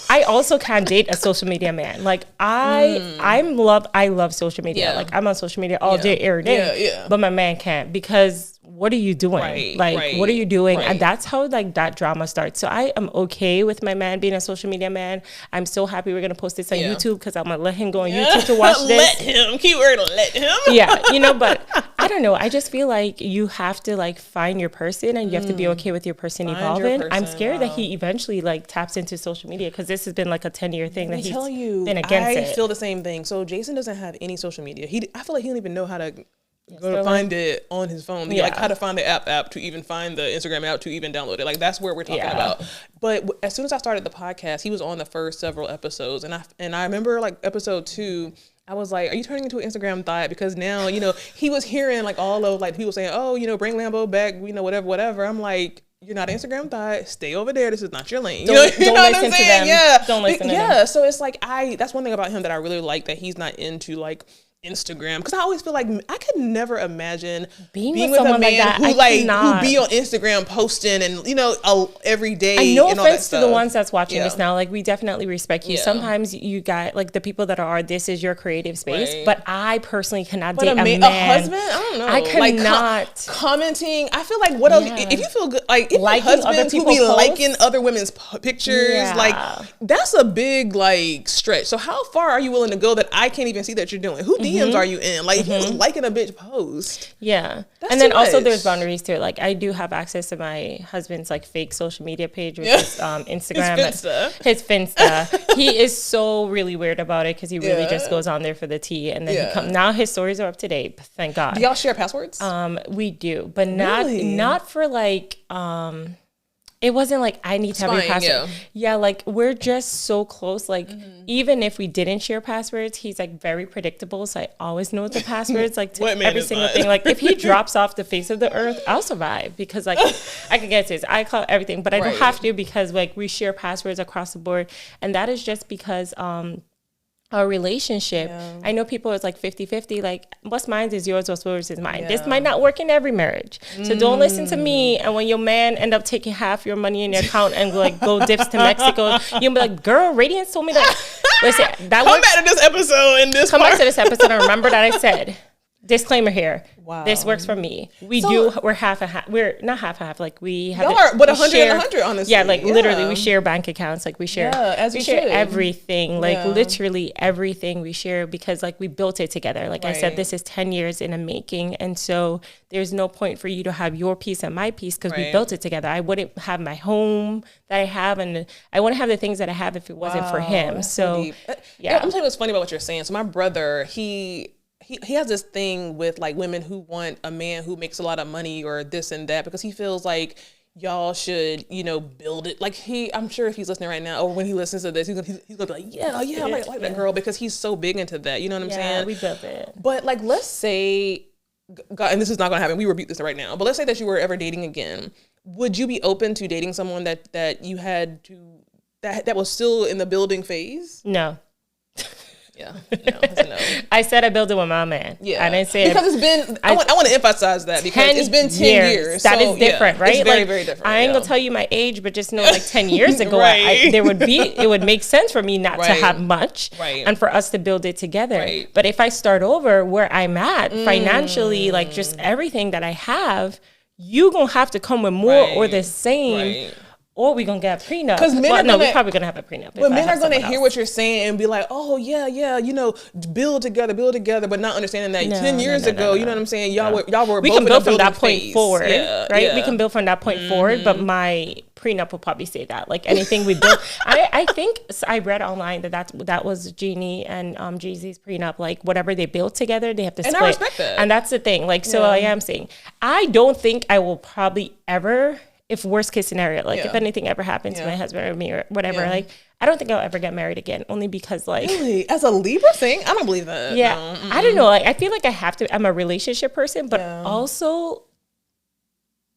I also can't date a social media man. Like, I love social media. Like, I'm on social media all day, every day. But my man can't, because what are you doing? What are you doing? And that's how like that drama starts. So I am okay with my man being a social media man. I'm so happy we're gonna post this on YouTube, because I'm gonna let him go on YouTube to watch this. Let him. Keyword, let him. Yeah, you know, but I don't know. I just feel like you have to like find your person, and you have to be okay with your person evolving. I'm scared that he eventually like taps into social media, because this has been like a 10-year thing that he's been against it. I feel the same thing. So Jason doesn't have any social media. I feel like he don't even know how to go to find it on his phone. Like how to find the app to even find the Instagram app to even download it. Like that's where we're talking about. But as soon as I started the podcast, he was on the first several episodes, and I remember like episode 2. I was like, are you turning into an Instagram thot? Because now, he was hearing like all of like people saying, oh, bring Lambo back, whatever. I'm like, you're not an Instagram thot. Stay over there. This is not your lane. Don't listen to them. Yeah. Don't listen to them. Yeah. So it's like that's one thing about him that I really like, that he's not into like Instagram, because I always feel like I could never imagine being with a man like that. who be on Instagram posting and every day. And no offense to the ones that's watching this now, like we definitely respect you. Sometimes you got like the people that are this is your creative space, but I personally cannot date a man. A husband, I don't know. I could not like commenting. I feel like what else? If you feel good, like if liking husbands who be liking other women's pictures, like that's a big like stretch. So how far are you willing to go that I can't even see that you're doing? Who DMs are you in? Like, if you liking a bitch post. Yeah. And then also there's boundaries too. Like, I do have access to my husband's like fake social media page, which is Instagram. His Finsta. He is so really weird about it because he really just goes on there for the tea. And then now his stories are up to date. Thank God. Do y'all share passwords? We do, but not for like it wasn't like I need to have your password. Yeah, like we're just so close. Like even if we didn't share passwords, he's like very predictable. So I always know the passwords, like to every single thing. Like if he drops off the face of the earth, I'll survive because like I can get to his iCloud, everything, but I don't have to because like we share passwords across the board. And that is just because our relationship, I know people is like 50-50, like what's mine is yours, what's yours is mine. This might not work in every marriage. So don't listen to me. And when your man end up taking half your money in your account and like go dips to Mexico, you'll be like, girl, Radiance told me that. Listen, that come back to this episode and this come back to this episode and remember that I said, disclaimer here. Wow. This works for me. We're half and half. We're not half and half. Like we have. Y'all are, but 100 and 100, honestly. Yeah, like literally, we share bank accounts. Like we share. We share everything. Like literally everything we share because like we built it together. Like I said, this is 10 years in the making, and so there's no point for you to have your piece and my piece because we built it together. I wouldn't have my home that I have, and I wouldn't have the things that I have if it wasn't for him. So yeah, I'm telling you what's funny about what you're saying. So my brother, he has this thing with like women who want a man who makes a lot of money or this and that because he feels like y'all should, build it. Like I'm sure if he's listening right now or when he listens to this, he's gonna be like, yeah, I like that girl because he's so big into that. You know what I'm saying? Yeah, we built it. But like, let's say, God, and this is not gonna happen. We rebuke this right now. But let's say that you were ever dating again. Would you be open to dating someone that you had to that was still in the building phase? No. Yeah, it's a no. I said I built it with my man. Yeah, I didn't say because it's been. I want to emphasize that because it's been 10 years. That is different, right? It's very, very different. I ain't gonna tell you my age, but just know, like 10 years ago, it would make sense for me not to have much, and for us to build it together. Right. But if I start over where I'm at financially, like just everything that I have, you gonna have to come with more or the same. Or we gonna get a prenup. Because we're probably gonna have a prenup. But men are gonna hear what you're saying and be like, "Oh yeah, build together," but not understanding that 10 years ago, you know what I'm saying? Y'all were. We can build from that point forward, right? Yeah. We can build from that point forward, but my prenup will probably say that. Like anything we build, I think I read online that was Jeannie and Jay-Z's prenup. Like whatever they build together, they have to split. And I respect that. And that's the thing. Like so, I am saying, I don't think I will probably ever. If worst case scenario, like if anything ever happened to my husband or me or whatever, like I don't think I'll ever get married again. Only because like really as a Libra thing, I don't believe that. Yeah, no. I don't know. Like I feel like I have to. I'm a relationship person, but also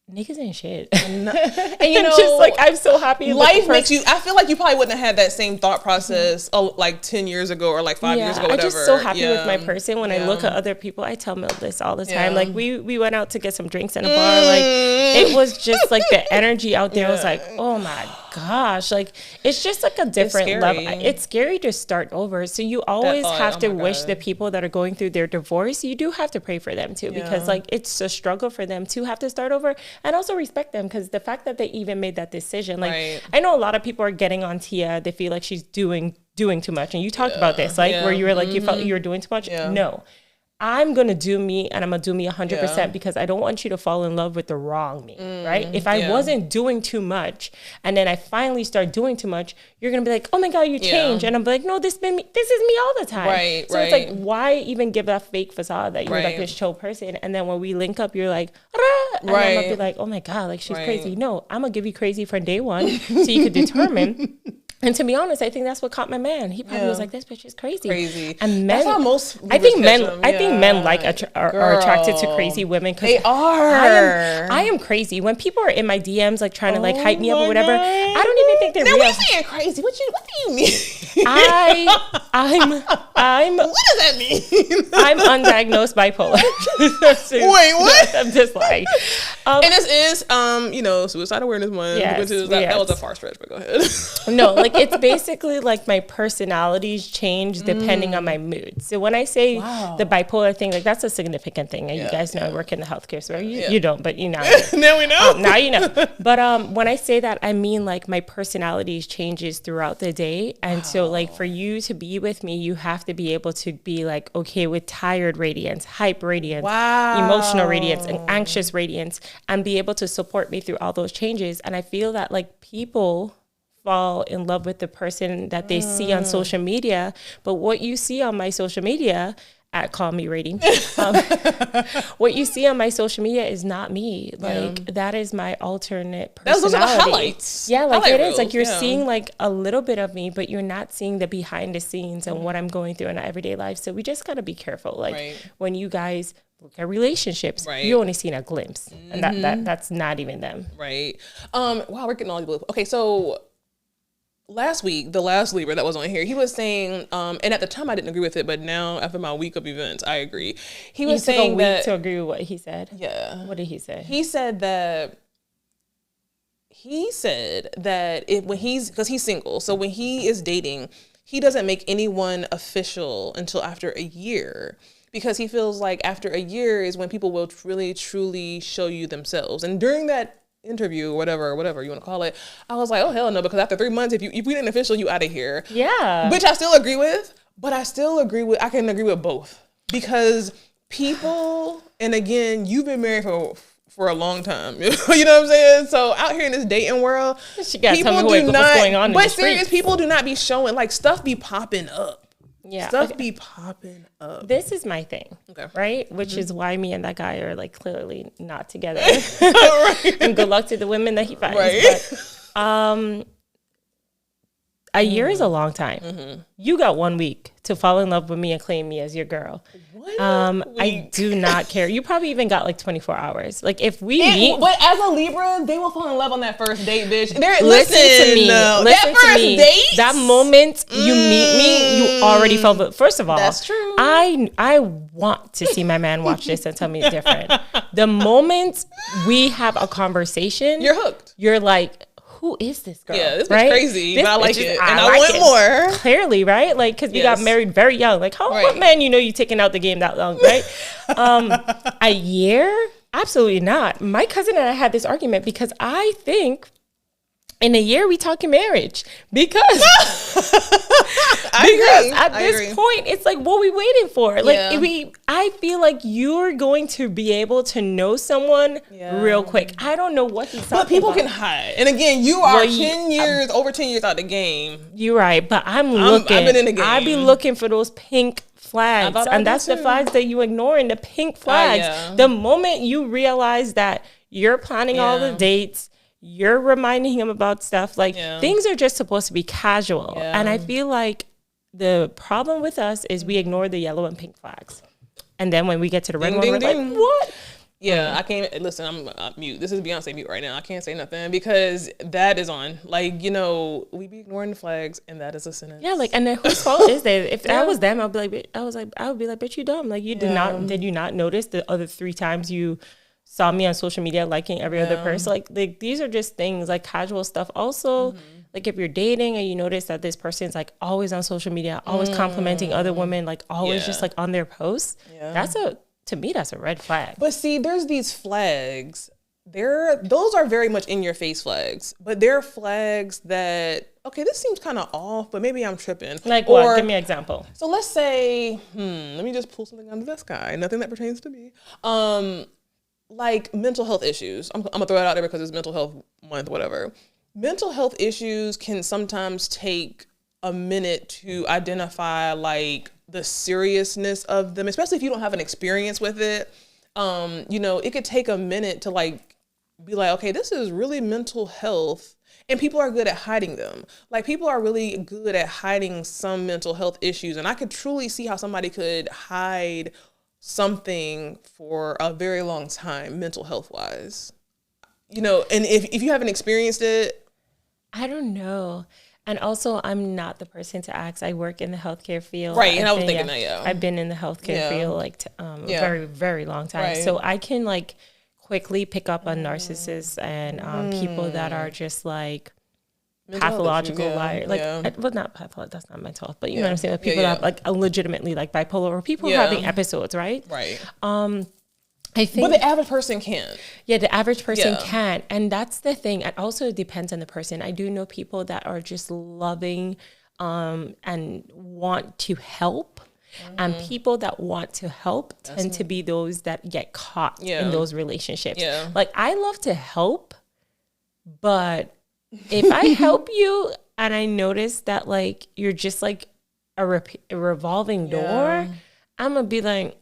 niggas ain't shit. And just like I'm so happy. Life makes you. I feel like you probably wouldn't have had that same thought process like 10 years ago or like 5 years ago. Whatever. I'm just so happy with my person. When I look at other people, I tell Mel this all the time. Like we went out to get some drinks in a bar. Like it was just like the energy out there was like, oh my gosh, like it's just like a different level. It's scary to start over. So you always have to wish the people that are going through their divorce, you do have to pray for them too, because like it's a struggle for them to have to start over, and also respect them because the fact that they even made that decision. Like I know a lot of people are getting on Tia, they feel like she's doing too much, and you talked about this, like where you were like you felt you were doing too much. No. I'm going to do me, and I'm going to do me 100% because I don't want you to fall in love with the wrong me, right? If I wasn't doing too much and then I finally start doing too much, you're going to be like, oh my God, you changed. And I'm like, no, this is me all the time. Right, so it's like, why even give that fake facade that you're like this chill person? And then when we link up, you're like, and I'm going to be like, oh my God, like she's crazy. No, I'm going to give you crazy from day one so you could determine. And to be honest, I think that's what caught my man. He probably was like, "This bitch is crazy." And men, that's how most. I think men. I think men like are attracted to crazy women because they are. I am crazy. When people are in my DMs, like trying to like hype me up or whatever, I don't even think they're real. We're saying crazy. What do you mean? I'm. What does that mean? I'm undiagnosed bipolar. Wait, what? I'm just like. And this is, Suicide Awareness Month. Yes, that was a far stretch, but go ahead. No, like it's basically like my personalities change depending on my mood. So when I say the bipolar thing, like that's a significant thing. And you guys know I work in the healthcare, so you don't, but you know. Now we know. Now you know. But when I say that, I mean like my personalities changes throughout the day. And so like for you to be with me, you have to be able to be like okay with tired radiance, hype radiance, emotional radiance, and anxious radiance, and be able to support me through all those changes. And I feel that like people fall in love with the person that they see on social media, but what you see on my social media at Call Me Rating, what you see on my social media is not me. Like that is my alternate personality. Those are the highlights. Yeah, like it is. Like you're seeing like a little bit of me, but you're not seeing the behind the scenes and what I'm going through in our everyday life. So we just gotta be careful. Like when you guys look at relationships, you only seen a glimpse, and that's not even them. Right. Wow, we're getting all these. Okay, so. Last week, the last Libra that was on here, he was saying, and at the time I didn't agree with it, but now after my week of events, I agree. He was saying a week to agree with what he said. Yeah. What did he say? He said that because he's single, so when he is dating, he doesn't make anyone official until after a year. Because he feels like after a year is when people will really, truly show you themselves. And during that interview, whatever you want to call it, I was like, oh hell no, because after 3 months, if we didn't official, you out of here. Yeah. Which I still agree with, but I can agree with both. Because people, and again, you've been married for a long time. You know what I'm saying? So out here in this dating world, people do not, but serious, people do not be showing, like stuff be popping up. Yeah. Stuff be popping up. This is my thing, right? Which is why me and that guy are like clearly not together. And good luck to the women that he finds. But, a year is a long time. You got 1 week to fall in love with me and claim me as your girl. I do not care. You probably even got like 24 hours. Like if we meet, but as a Libra, they will fall in love on that first date, bitch. Listen to me. Listen to me. That moment you meet me, you already felt. First of all, that's true. I want to see my man watch this and tell me it's different. The moment we have a conversation, you're hooked. You're like, who is this girl? Yeah, this bitch crazy, but I like it. And I like want more. Clearly, right? Like, because we got married very young. Like, what man you taking out the game that long, right? A year? Absolutely not. My cousin and I had this argument because I think in a year we talking marriage because at this point it's like what we waiting for. Like I feel like you're going to be able to know someone real quick. I don't know what he's talking about. But people can hide. And again, you are over 10 years out the game. You're right, but I'm looking. I've been in the game. I be looking for those pink flags, and that's the flags that you ignoring. The pink flags. The moment you realize that you're planning all the dates. You're reminding him about stuff like things are just supposed to be casual. And I feel like the problem with us is we ignore the yellow and pink flags. And then when we get to the red one, we're like, what? Yeah, I can't listen. I'm mute. This is Beyonce mute right now. I can't say nothing because that is on. Like, we be ignoring the flags, and that is a sentence. Yeah, like, and then whose fault is that? If that was them, I would be like, bitch, you dumb. Like, did you not notice the other 3 times you saw me on social media liking every other person? Like these are just things like casual stuff. Also, like if you're dating and you notice that this person's like always on social media, always complimenting other women, like always just like on their posts, to me that's a red flag. But see, there's these flags those are very much in your face flags, but they're flags that, okay, this seems kind of off, but maybe I'm tripping. Like what? Give me an example. So let's say, let me just pull something out of the sky. Nothing that pertains to me. Like mental health issues. I'm gonna throw it out there because it's mental health month, whatever. Mental health issues can sometimes take a minute to identify like the seriousness of them, especially if you don't have an experience with it. You know, it could take a minute to like be like, okay, this is really mental health. And people are good at hiding them. Like people are really good at hiding some mental health issues. And I could truly see how somebody could hide something for a very long time, mental health wise. You know, and if you haven't experienced it. I don't know. And also, I'm not the person to ask. I work in the healthcare field. Right, and I was thinking that, yeah. I've been in the healthcare field like a very, very long time. Right. So I can like quickly pick up on narcissists and people that are just like pathological liars. Like, well, not pathological, that's not mental health, but you know what I'm saying? Like people that like legitimately like bipolar or people having episodes, right? Right. I think, but the average person can't. Yeah, the average person can't. And that's the thing. It also depends on the person. I do know people that are just loving and want to help. And people that want to help tend to be those that get caught in those relationships. Yeah. Like, I love to help, but if I help you and I notice that, like, you're just like a revolving door, I'm going to be like,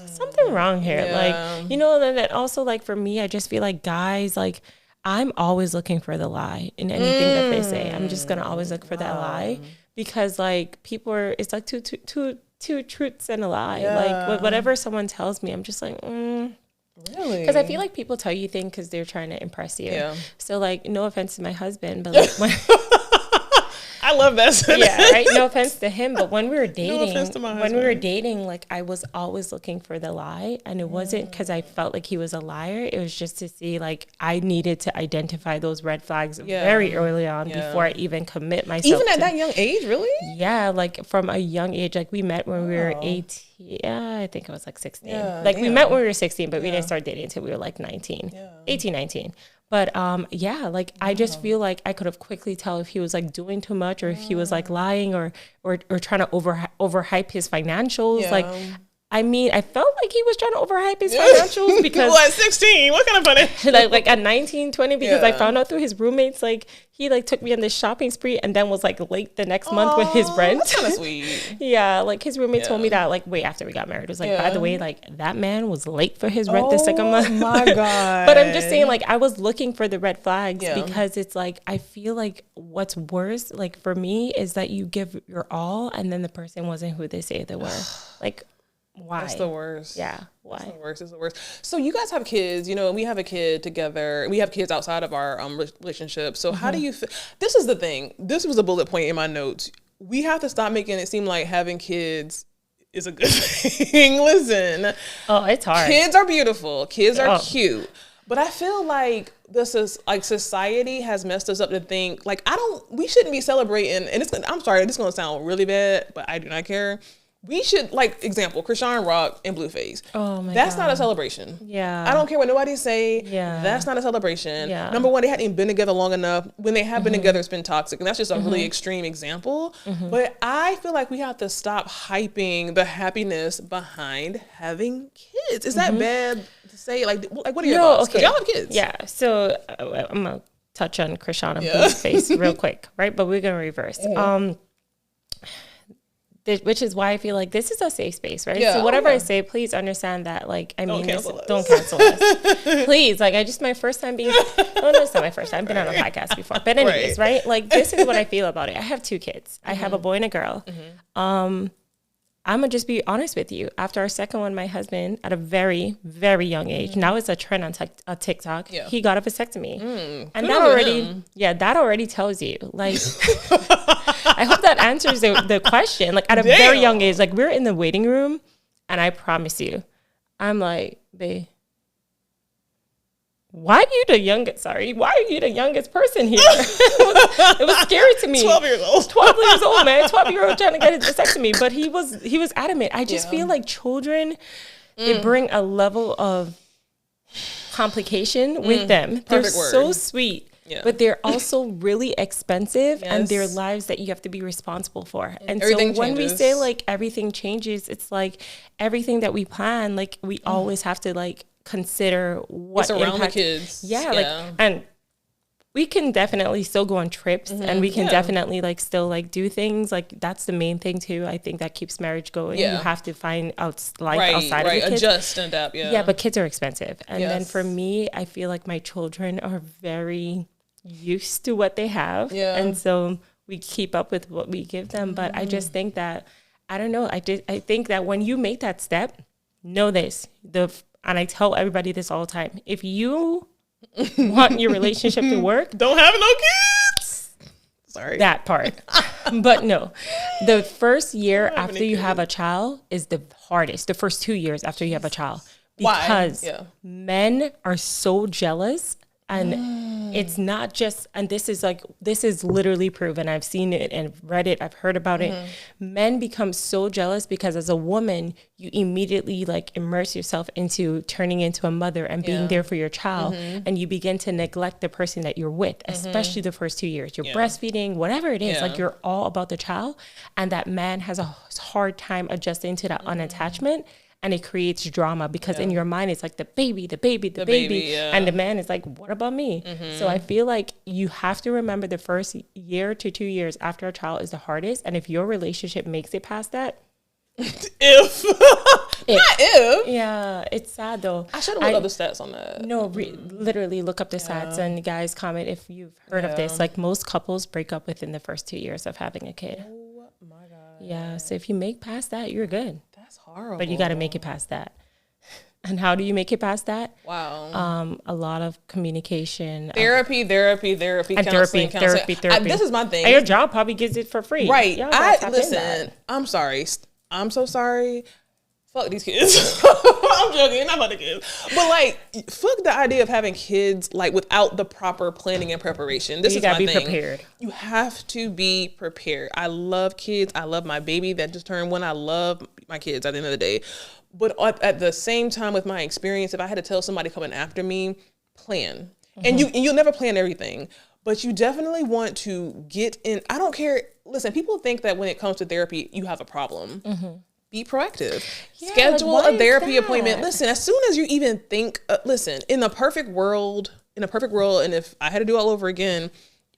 something wrong here. Like, you know, and then also like for me, I just feel like guys, like I'm always looking for the lie in anything that they say. I'm just going to always look for that lie because like people are, it's like two truths and a lie. Like whatever someone tells me, I'm just like, Really? Because I feel like people tell you things because they're trying to impress you. Yeah. So like, no offense to my husband, but like when I love that. Yeah, right. No offense to him, but when we were dating, like I was always looking for the lie, and it wasn't because I felt like he was a liar. It was just to see like I needed to identify those red flags very early on before I even commit myself. Even at that young age, really? Yeah, like from a young age. Like we met when we were 18. Yeah, I think it was like 16. Like we met when we were 16, but we didn't start dating until we were like 19, 18, 19. But like I just feel like I could have quickly tell if he was like doing too much or if he was like lying or trying to overhype his financials. Yeah. Like, I mean, I felt like he was trying to overhype his financials because well, at 16, what kind of funny? like at 19, 20, because I found out through his roommates, like he like took me on this shopping spree and then was like late the next month with his rent. That's kind of sweet. Yeah, like his roommate told me that like way after we got married. It was like, by the way, like that man was late for his rent the second month. Oh my God. But I'm just saying, like I was looking for the red flags because it's like, I feel like what's worse, like for me, is that you give your all and then the person wasn't who they say they were. Like, why? That's the worst. Yeah. Why? It's the worst. So you guys have kids, you know, and we have a kid together. We have kids outside of our relationship. So how do you feel? This is the thing. This was a bullet point in my notes. We have to stop making it seem like having kids is a good thing. Listen. Oh, it's hard. Kids are beautiful. Kids are cute. But I feel like this is like society has messed us up to think like we shouldn't be celebrating. And I'm sorry, this is going to sound really bad, but I do not care. We should, like, example, Krishan Rock and Blueface. Oh, my God. That's not a celebration. Yeah. I don't care what nobody say. Yeah. That's not a celebration. Yeah. Number one, they hadn't even been together long enough. When they have been together, it's been toxic. And that's just a really extreme example. But I feel like we have to stop hyping the happiness behind having kids. Is that bad to say? Like what are your thoughts? Because y'all have kids. Yeah. So I'm going to touch on Krishan and Blueface real quick, right? But we're going to reverse. Which is why I feel like this is a safe space, right? Yeah, so whatever I say, please understand that, like, I mean, don't cancel us. Please, like, my first time being, no, it's not my first time. I've been on a podcast before. But anyways, right? Like, this is what I feel about it. I have 2 kids. I have a boy and a girl. I'm going to just be honest with you. After our second one, my husband, at a very, very young age, now it's a trend on TikTok, he got a vasectomy. And that already tells you, like, I hope that answers the question. Like, at a very young age, like, we're in the waiting room, and I promise you, I'm like, babe, why are you the youngest person here? it was scary to me. 12 years old. 12 years old, man. 12-year-old trying to get his vasectomy. But he was adamant. I just feel like children, they bring a level of complication with them. They're so sweet. Yeah. But they're also really expensive, and Yes. they're lives that you have to be responsible for. And Everything so when we changes. say like everything changes, it's like everything that we plan, like we always have to like consider what It's around impact. the kids. Yeah, like, and we can definitely still go on trips, and we can definitely like still like do things. Like that's the main thing too. I think that keeps marriage going. Yeah. You have to find life outside of the kids. Adjust and adapt. Yeah, but kids are expensive. And then Yes. for me, I feel like my children are very used to what they have. Yeah. And so we keep up with what we give them. But I just think that, I don't know, I think that when you make that step, know this, and I tell everybody this all the time, if you want your relationship to work, don't have no kids. Sorry. that part. But no, the first year have after any you have a child is the hardest. The first 2 years after you have a child. Why? Because Yeah. men are so jealous, and it's not just, and this is literally proven. I've seen it and read it. I've heard about it. Men become so jealous because as a woman, you immediately like immerse yourself into turning into a mother and being there for your child. And you begin to neglect the person that you're with, especially the first 2 years. You're breastfeeding, whatever it is, like you're all about the child. And that man has a hard time adjusting to that unattachment. And it creates drama because in your mind, it's like the baby. And the man is like, what about me? So I feel like you have to remember the first year to 2 years after a child is the hardest. And if your relationship makes it past that, If. Not if. yeah, it's sad though. I should have looked up the stats on that. No, literally look up the stats and guys comment if you've heard of this. Like most couples break up within the first 2 years of having a kid. Oh my God. Yeah, so if you make past that, you're good. That's horrible. But you got to make it past that. And how do you make it past that? Wow. A lot of communication. Therapy, And counseling. therapy. This is my thing. And your job probably gives it for free. Right. Y'all gotta tap in Listen, that. I'm sorry. I'm so sorry. Fuck these kids. I'm joking. Not about the kids. But like, fuck the idea of having kids like without the proper planning and preparation. This You is gotta my be thing. prepared. You have to be prepared. I love kids. I love my baby that just turned one. I love my kids at the end of the day. But at the same time, with my experience, if I had to tell somebody coming after me, plan. And you'll never plan everything. But you definitely want to get in. I don't care. Listen, people think that when it comes to therapy, you have a problem. Be proactive. Yeah, Schedule like, why a therapy is appointment. that? Listen, as soon as you even think, listen, in a perfect world, and if I had to do it all over again,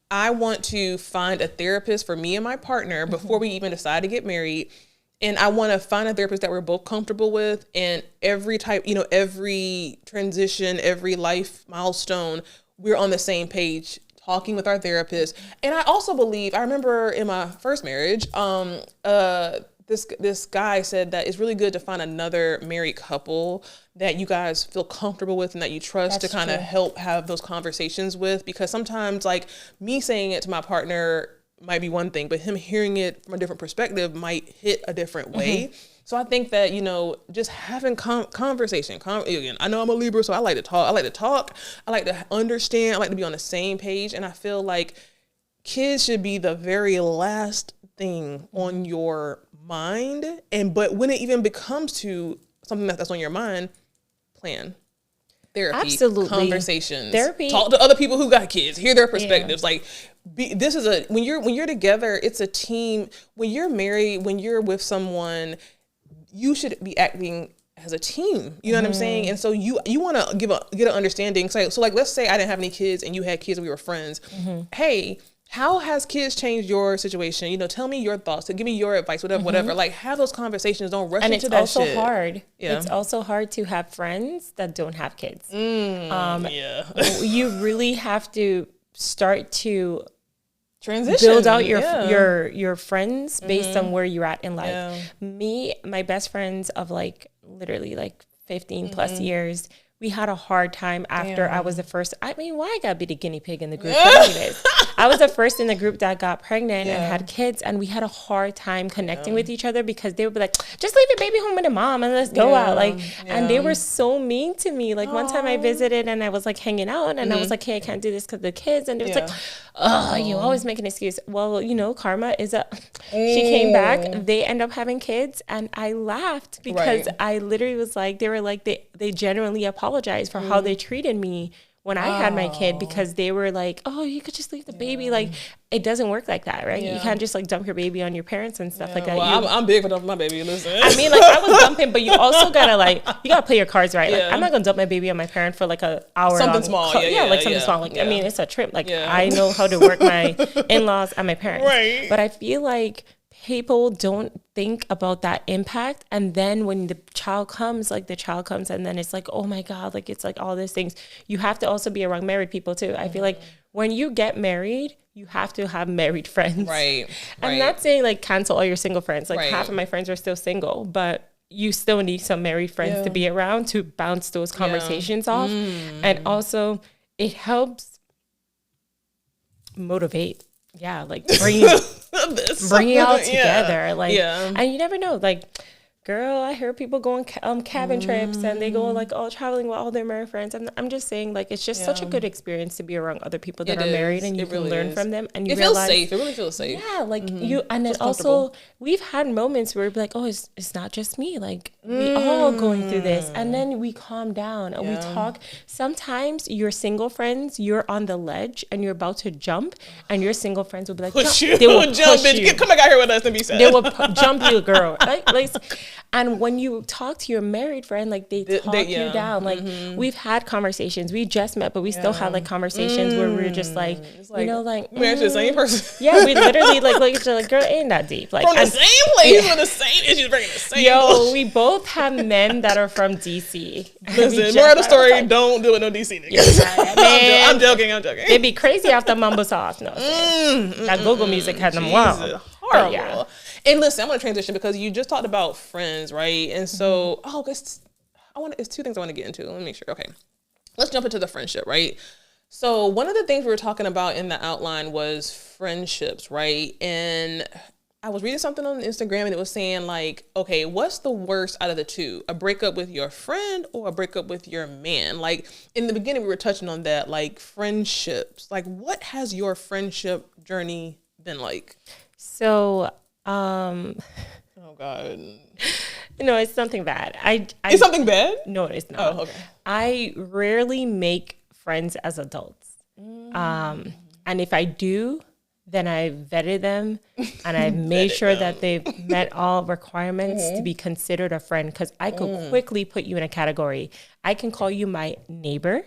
I want to find a therapist for me and my partner before we even decide to get married. And I want to find a therapist that we're both comfortable with. And every transition, every life milestone, we're on the same page talking with our therapist. And I also believe, I remember in my first marriage, this guy said that it's really good to find another married couple that you guys feel comfortable with and that you trust to kind of help have those conversations with. Because sometimes like me saying it to my partner might be one thing, but him hearing it from a different perspective might hit a different way. So I think that, just having conversation. Again, I know I'm a Libra, so I like to talk. I like to understand. I like to be on the same page. And I feel like kids should be the very last thing on your mind. But when it even becomes to something that's on your mind, plan. Therapy, Absolutely. conversations, Therapy. talk to other people who got kids, hear their perspectives. Like, when you're together, it's a team. When you're married, when you're with someone, you should be acting as a team. You know what I'm saying? And so you want to get an understanding. So like, let's say I didn't have any kids and you had kids and we were friends. Hey, how has kids changed your situation? Tell me your thoughts. Give me your advice, whatever. Like, have those conversations. Don't rush into that shit. And it's also hard. Yeah. It's also hard to have friends that don't have kids. Yeah. You really have to start to Transition. build out your friends based on where you're at in life. Yeah. My best friends of literally 15 plus years, we had a hard time after I was the first. I mean, why I gotta be the guinea pig in the group? But anyways, I was the first in the group that got pregnant and had kids, and we had a hard time connecting with each other because they would be like, just leave your baby home with the mom and let's go out. And they were so mean to me. One time I visited and I was hanging out and I was like, hey, I can't do this because the kids. And it was like, you always make an excuse. Well, you know, karma is she came back, they end up having kids, and I laughed because I literally was like, they genuinely apologized for how they treated me when I had my kid, because they were like, oh, you could just leave the baby. Like, it doesn't work like that, right? You can't just like dump your baby on your parents and stuff like that. Well, I'm big for dumping my baby. Listen, I mean, like, I was dumping, but you also gotta play your cards right. Like, I'm not gonna dump my baby on my parent for like an hour. Something small, something small. Like, I mean, it's a trip. Like, I know how to work my in-laws and my parents, right? But I feel like people don't think about that impact, and then when the child comes, and then it's like, oh my God, like, it's like all these things. You have to also be around married people too. I feel like when you get married, you have to have married friends, right? I'm not saying like cancel all your single friends. Like, half of my friends are still single, but you still need some married friends to be around to bounce those conversations off. And also it helps motivate, like bring you all together, like, and you never know, like, girl, I hear people go on cabin trips and they go like all traveling with all their married friends. I'm just saying, like, it's just such a good experience to be around other people that are married, and you can learn from them, and you realize feels safe. It really feels safe. Yeah, like you, and then also we've had moments where we're like, oh, it's not just me. Like, we all going through this, and then we calm down and we talk. Sometimes your single friends, you're on the ledge and you're about to jump, and your single friends will be like, they will jump, bitch. Come back out here with us and be sad. They will jump you, girl. Like, and when you talk to your married friend, like, they talk you down. Like, we've had conversations. We just met, but we still had like conversations where we're just like, you know, like, we're actually the same person. Yeah, we literally like, girl, ain't that deep. Like, from the same place, with the same issues, bringing the same. Yo, we both have men that are from DC. Listen, more of the story, don't do it, no DC niggas. I'm joking. They'd be crazy after Mumbo Sauce. No, that Google music had them wild. Horrible. Yeah. And listen, I'm going to transition because you just talked about friends, right? And so, it's two things I want to get into. Let me make sure. Okay. Let's jump into the friendship, right? So one of the things we were talking about in the outline was friendships, right? And I was reading something on Instagram and it was saying like, okay, what's the worst out of the two? A breakup with your friend or a breakup with your man? Like, in the beginning, we were touching on that, like, friendships. Like, what has your friendship journey been like? So, oh God. No, it's something bad. It's something bad? No, it's not. Oh, okay. I rarely make friends as adults. And if I do, then I vetted them and I made sure that they've met all requirements to be considered a friend. Because I could quickly put you in a category. I can call you my neighbor.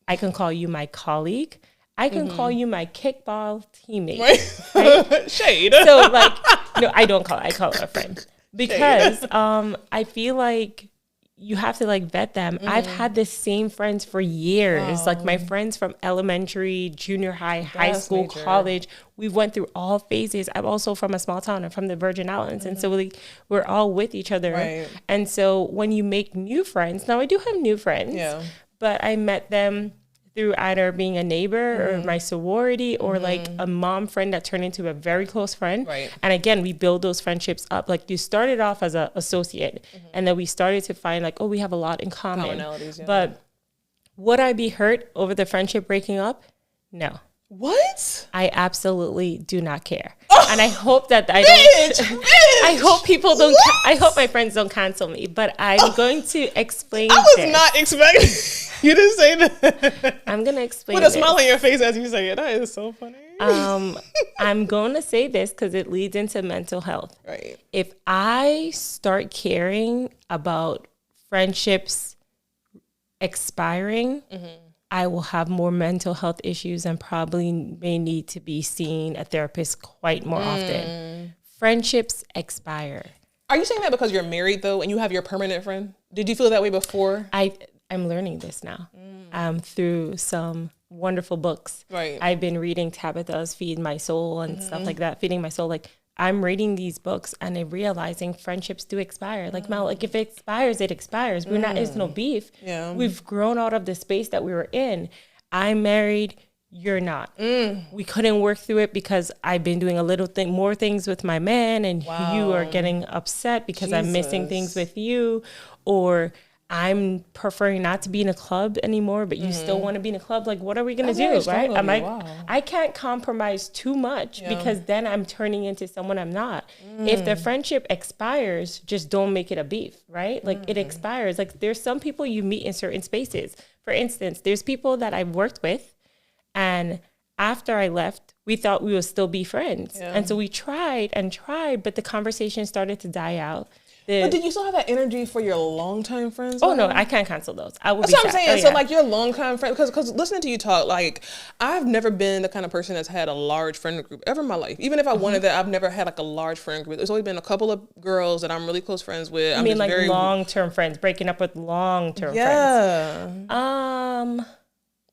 I can call you my colleague. I can call you my kickball teammate. Right? Shade. So, like, no, I don't call it. I call it a friend. Because I feel like you have to, like, vet them. I've had the same friends for years. Like, my friends from elementary, junior high, high school, college. We went through all phases. I'm also from a small town. I'm from the Virgin Islands. And so, like, we're all with each other. Right. And so when you make new friends, now I do have new friends. But I met them through either being a neighbor or my sorority or like a mom friend that turned into a very close friend. Right. And again, we build those friendships up. Like, you started off as an associate and then we started to find like, oh, we have a lot in common. Commonalities, But would I be hurt over the friendship breaking up? No. What? I absolutely do not care. And I hope that I don't. I hope people don't. I hope my friends don't cancel me. But I'm going to explain. I was not expecting you to say that. I'm going to explain with a smile on your face as you say it. That is so funny. I'm going to say this because it leads into mental health. Right. If I start caring about friendships expiring, I will have more mental health issues and probably may need to be seeing a therapist quite more often. Friendships expire. Are you saying that because you're married though and you have your permanent friend? Did you feel that way before? I'm learning this now through some wonderful books. Right. I've been reading Tabitha's Feed My Soul and stuff like that, Feeding My Soul. Like, I'm reading these books and I'm realizing friendships do expire. Like, Mel, like, if it expires, it expires. We're not, it's no beef. Yeah. We've grown out of the space that we were in. I'm married. You're not. We couldn't work through it because I've been doing a little more things with my man, and you are getting upset because I'm missing things with you, or I'm preferring not to be in a club anymore, but you still want to be in a club. Like, what are we going to do, right? I can't compromise too much because then I'm turning into someone I'm not. If the friendship expires, just don't make it a beef, right? Like, it expires. Like, there's some people you meet in certain spaces. For instance, there's people that I've worked with, and after I left, we thought we would still be friends. And so we tried and tried, but the conversation started to die out. But did you still have that energy for your longtime friends? Oh, no, I can't cancel those. I would That's what I'm saying. So, like, your longtime friends, because listening to you talk, like, I've never been the kind of person that's had a large friend group ever in my life. Even if I wanted that, I've never had, like, a large friend group. There's always been a couple of girls that I'm really close friends with. I mean, like, long-term friends, breaking up with long-term friends.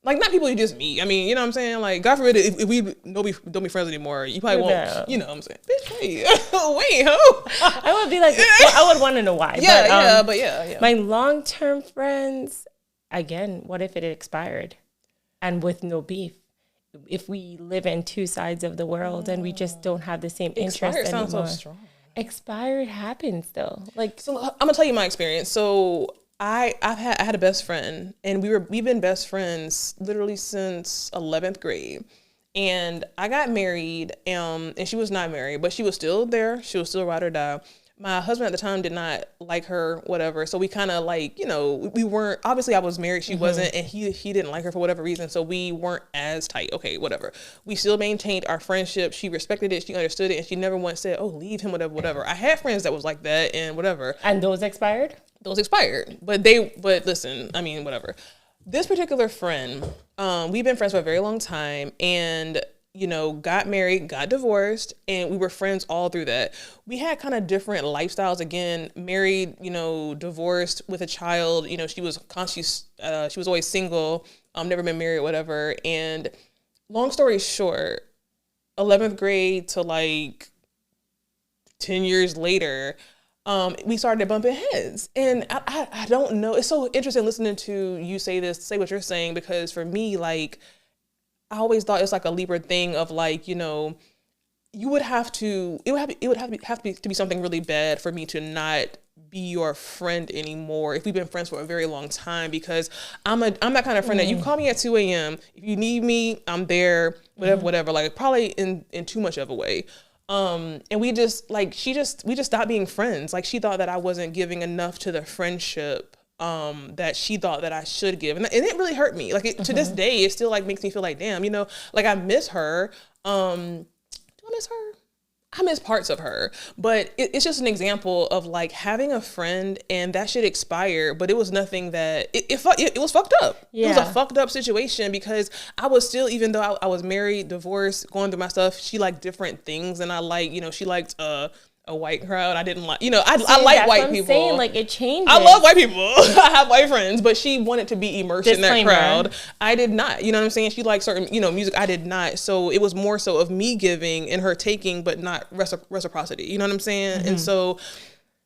Like, not people you just meet. I mean, you know what I'm saying? Like, God forbid, if we don't be friends anymore, you probably won't, you know what I'm saying? Bitch, wait, ho. I would be like, I would want to know why. But yeah. My long-term friends, again, what if it expired? And with no beef? If we live in two sides of the world and we just don't have the same interest anymore. Sounds so strong. Expired happens, though. Like, so I'm going to tell you my experience. So, I had a best friend, and we've been best friends literally since 11th grade. And I got married, and she was not married, but she was still there. She was still ride or die. My husband at the time did not like her, whatever. So we kind of like, you know, we weren't, obviously I was married, she wasn't, and he didn't like her for whatever reason. So we weren't as tight. Okay, whatever. We still maintained our friendship. She respected it. She understood it. And she never once said, oh, leave him, whatever. I had friends that was like that and whatever. And those expired? Those expired. But listen, I mean, whatever. This particular friend, we've been friends for a very long time, and you know, got married, got divorced, and we were friends all through that. We had kind of different lifestyles. Again, married, you know, divorced with a child. You know, she was always single, never been married, whatever. And long story short, 11th grade to like 10 years later, we started bumping heads. And I don't know. It's so interesting listening to you say what you're saying, because for me, like, I always thought it's like a Libra thing of like, you know, it would have to be something really bad for me to not be your friend anymore if we've been friends for a very long time, because I'm that kind of friend that you call me at 2 a.m. If you need me, I'm there, whatever, like probably in too much of a way. And we just like, we just stopped being friends. Like, she thought that I wasn't giving enough to the friendship that she thought that I should give. And it really hurt me. Like, to this day, it still like makes me feel like, damn, you know, like I miss her. Do I miss her? I miss parts of her, but it's just an example of like having a friend and that shit expired, but it was nothing that it was fucked up. Yeah. It was a fucked up situation, because I was still, even though I was married, divorced, going through my stuff, she liked different things. And I like, you know, she liked, a white crowd. I didn't like, you know, I like white people. Saying, like, it changes. I love white people. I have white friends, but she wanted to be immersed in that crowd. I did not. You know what I'm saying? She liked certain, you know, music. I did not. So it was more so of me giving and her taking, but not reciprocity. You know what I'm saying? Mm-hmm. And so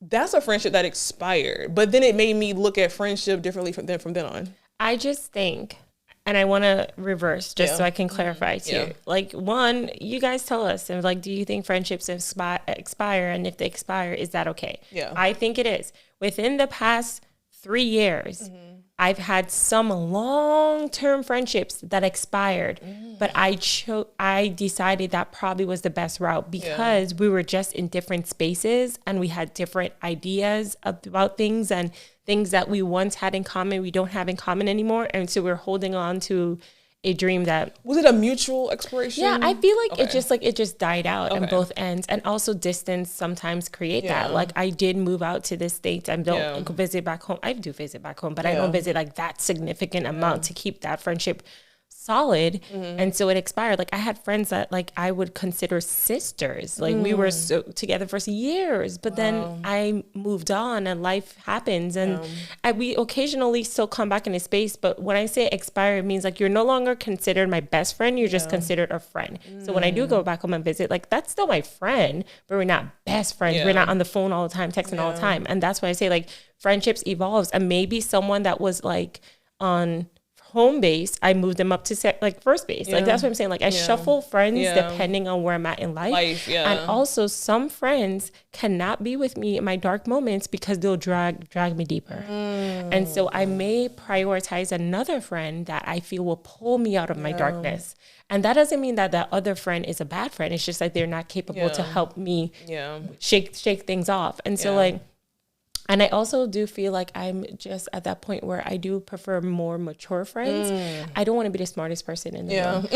that's a friendship that expired. But then it made me look at friendship differently from then on. I just think, and I want to reverse just so I can clarify too. Yeah. Like, one, you guys tell us, and like, do you think friendships expire? And if they expire, is that okay? Yeah. I think it is. Within the past 3 years, I've had some long-term friendships that expired, but I decided that probably was the best route, because we were just in different spaces and we had different ideas about things, and things that we once had in common, we don't have in common anymore. And so we're holding on to a dream that... Was it a mutual expiration? Yeah, I feel like it just died out on both ends. And also distance sometimes create that. Like, I did move out to the States. I don't visit back home. I do visit back home, but I don't visit like that significant amount to keep that friendship solid. And so it expired. Like, I had friends that like I would consider sisters. Like, we were together for years, but then I moved on and life happens, and we occasionally still come back in a space. But when I say expire, it means like you're no longer considered my best friend, you're just considered a friend. So when I do go back home and visit, like, that's still my friend, but we're not best friends. We're not on the phone all the time, texting all the time. And that's why I say like friendships evolves, and maybe someone that was like on home base, I move them up to like first base. Like that's what I'm saying. Like I shuffle friends depending on where I'm at in life. And also some friends cannot be with me in my dark moments because they'll drag me deeper. And so I may prioritize another friend that I feel will pull me out of my darkness. And that doesn't mean that that other friend is a bad friend. It's just like they're not capable to help me shake things off. And so like, and I also do feel like I'm just at that point where I do prefer more mature friends. I don't want to be the smartest person in the room.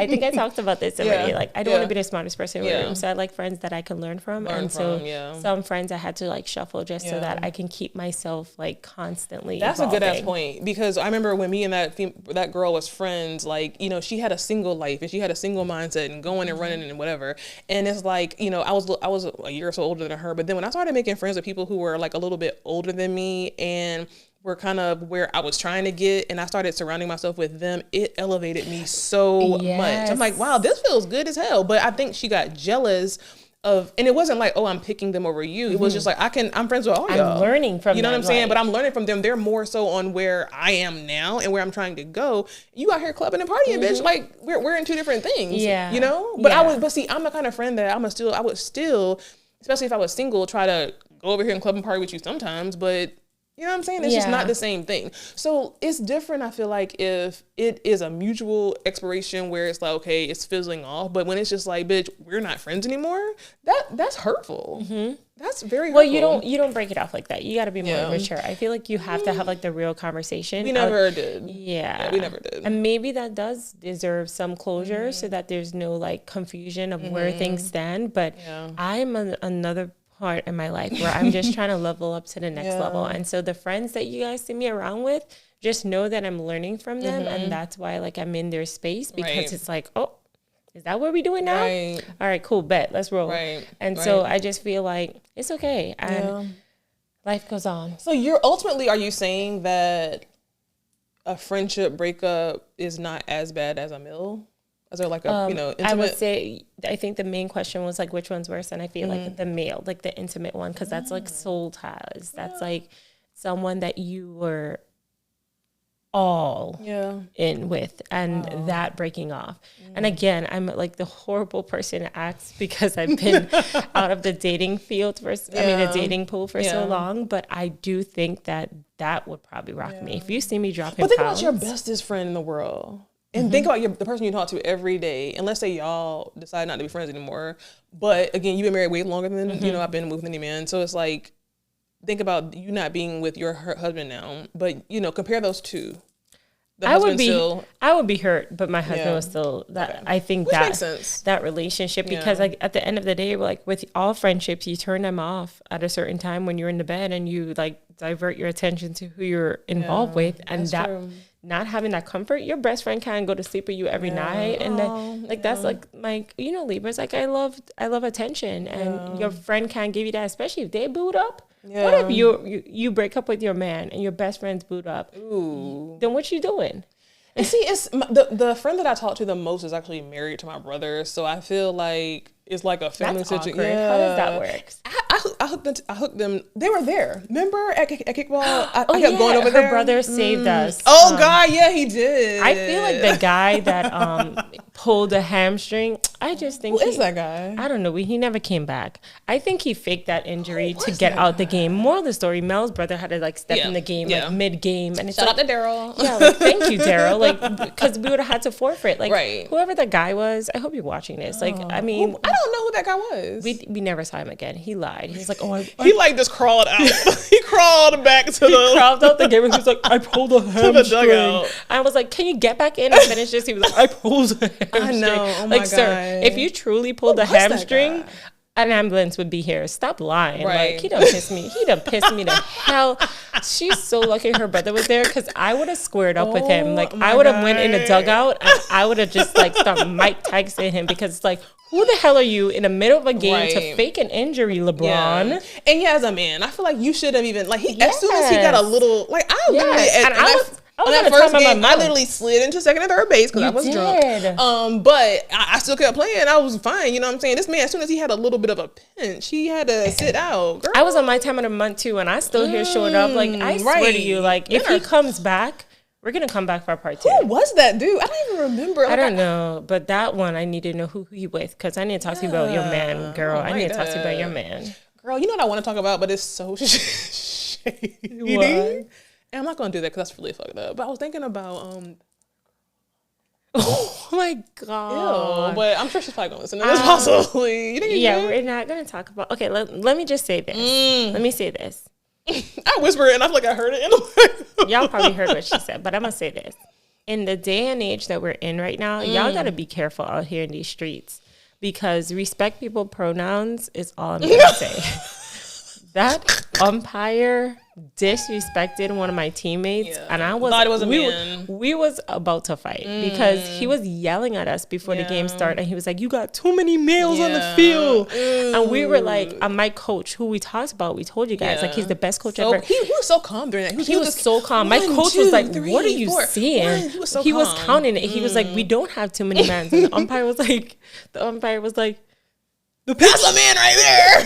I think I talked about this already. Like, I don't want to be the smartest person in the room. So I like friends that I can learn from. Some friends I had to like shuffle just so that I can keep myself like constantly That's evolving. a good ass point, because I remember when me and that girl was friends, like, you know, she had a single life and she had a single mindset and going and running and whatever. And it's like, you know, I was a year or so older than her. But then when I started making friends with people who were like a little bit older than me and were kind of where I was trying to get, and I started surrounding myself with them, it elevated me so much. I'm like, wow, this feels good as hell. But I think she got jealous of, and it wasn't like, oh, I'm picking them over you. It was just like, I'm friends with all y'all. I'm learning from them. You know what I'm saying? But I'm learning from them. They're more so on where I am now and where I'm trying to go. You out here clubbing and partying, bitch. Like we're in two different things. Yeah. You know? But see, I'm the kind of friend that I would still, especially if I was single, try to go over here and club and party with you sometimes, but you know what I'm saying? It's just not the same thing. So it's different, I feel like, if it is a mutual expiration where it's like, okay, it's fizzling off, but when it's just like, bitch, we're not friends anymore, that's hurtful. That's very hurtful. Well, you don't break it off like that. You got to be more mature. I feel like you have to have like the real conversation. We never did. Yeah, we never did. And maybe that does deserve some closure so that there's no like confusion of where things stand. But I'm another part in my life where I'm just trying to level up to the next level. And so the friends that you guys see me around with, just know that I'm learning from them. And that's why like I'm in their space, because it's like, oh, is that what we're doing now? All right, cool, bet, let's roll. And so I just feel like it's okay. And life goes on. So are you saying that a friendship breakup is not as bad as a mill? Is there like a, intimate? I would say, I think the main question was like, which one's worse? And I feel like the male, like the intimate one, because that's like soul ties. That's like someone that you were all in with, and that breaking off. And again, I'm like the horrible person to ask because I've been out of the dating field the dating pool for so long. But I do think that would probably rock me. If you see me dropping pounds. But think about your bestest friend in the world. And think about the person you talk to every day, and let's say y'all decide not to be friends anymore. But again, you've been married way longer than, I've been with many men. So it's like, think about you not being with your husband now, but compare those two. I would be hurt, but my husband was still that. Okay. I think that makes sense. That relationship, because like at the end of the day, like with all friendships, you turn them off at a certain time when you're in the bed, and you like divert your attention to who you're involved with, and that true. Not having that comfort, your best friend can't go to sleep with you every night, and then like that's like Libras, like I love attention, and your friend can't give you that, especially if they boot up. What if you break up with your man and your best friend's boot up? Ooh. Then what you doing? And see, it's the friend that I talk to the most is actually married to my brother, so I feel like it's like a family situation. Yeah. How does that work? I hooked them. They were there. Remember at kickball? I kept going over there. Her brother saved us. Oh God, yeah, he did. I feel like the guy that pulled a hamstring. I just think who is that guy? I don't know. He never came back. I think he faked that injury to get out the game. Moral of the story: Mel's brother had to like step in the game like mid game, and it's shout out to Daryl. Yeah, like thank you, Daryl. Like because we would have had to forfeit. Like whoever the guy was, I hope you're watching this. Like I mean, I don't know who that guy was. We never saw him again. He lied. He was like, he like just crawled out. He crawled back to he crawled out the game, and he was like, I pulled a hamstring. I was like, can you get back in and finish this? He was like, I pulled a hamstring. I know. Oh my God. Sir, if you truly pulled a hamstring, an ambulance would be here. Stop lying. Like he done pissed me to hell. She's so lucky her brother was there, because I would have squared up with him. Like I would have went in the dugout and I would have just like started Mike Tyson him, because it's like, who the hell are you in the middle of a game to fake an injury, LeBron? Yeah. And as a man, I feel like you should have even as soon as he got a little I literally slid into second and third base because I was drunk. But I still kept playing. I was fine. You know what I'm saying? This man, as soon as he had a little bit of a pinch, he had to sit out. Girl. I was on my time of the month too, and I still here showing up. Like I swear to you, like if he comes back, We're gonna come back for part 2. Who was that dude? I don't even remember. I don't know, but that one I need to know who he with, because I need to talk to you about your man, girl. I need to talk to you about your man. Girl, you know what I want to talk about, but it's so shady. What? And I'm not gonna do that because that's really fucked up. But I was thinking about Oh my god! ew, but I'm sure she's probably gonna listen to this possibly. You think Yeah, we're not gonna talk about. Okay, let me just say this. Let me say this. I whispered it and I feel like I heard it anyway. Y'all probably heard what she said, but I'm gonna say this. In the day and age that we're in right now, y'all gotta be careful out here in these streets, because respect people pronouns is all I'm gonna say. That umpire disrespected one of my teammates, and I was thought it was a man. We was about to fight because he was yelling at us before the game started, and he was like, "You got too many males on the field," and we were like, "My coach, who we talked about, we told you guys, like he's the best coach ever." He was so calm during that. He was so calm. My coach was like, "What are you seeing?" He was so He was calm. counting it. He was like, "We don't have too many men." And the umpire was like, That's a man right there.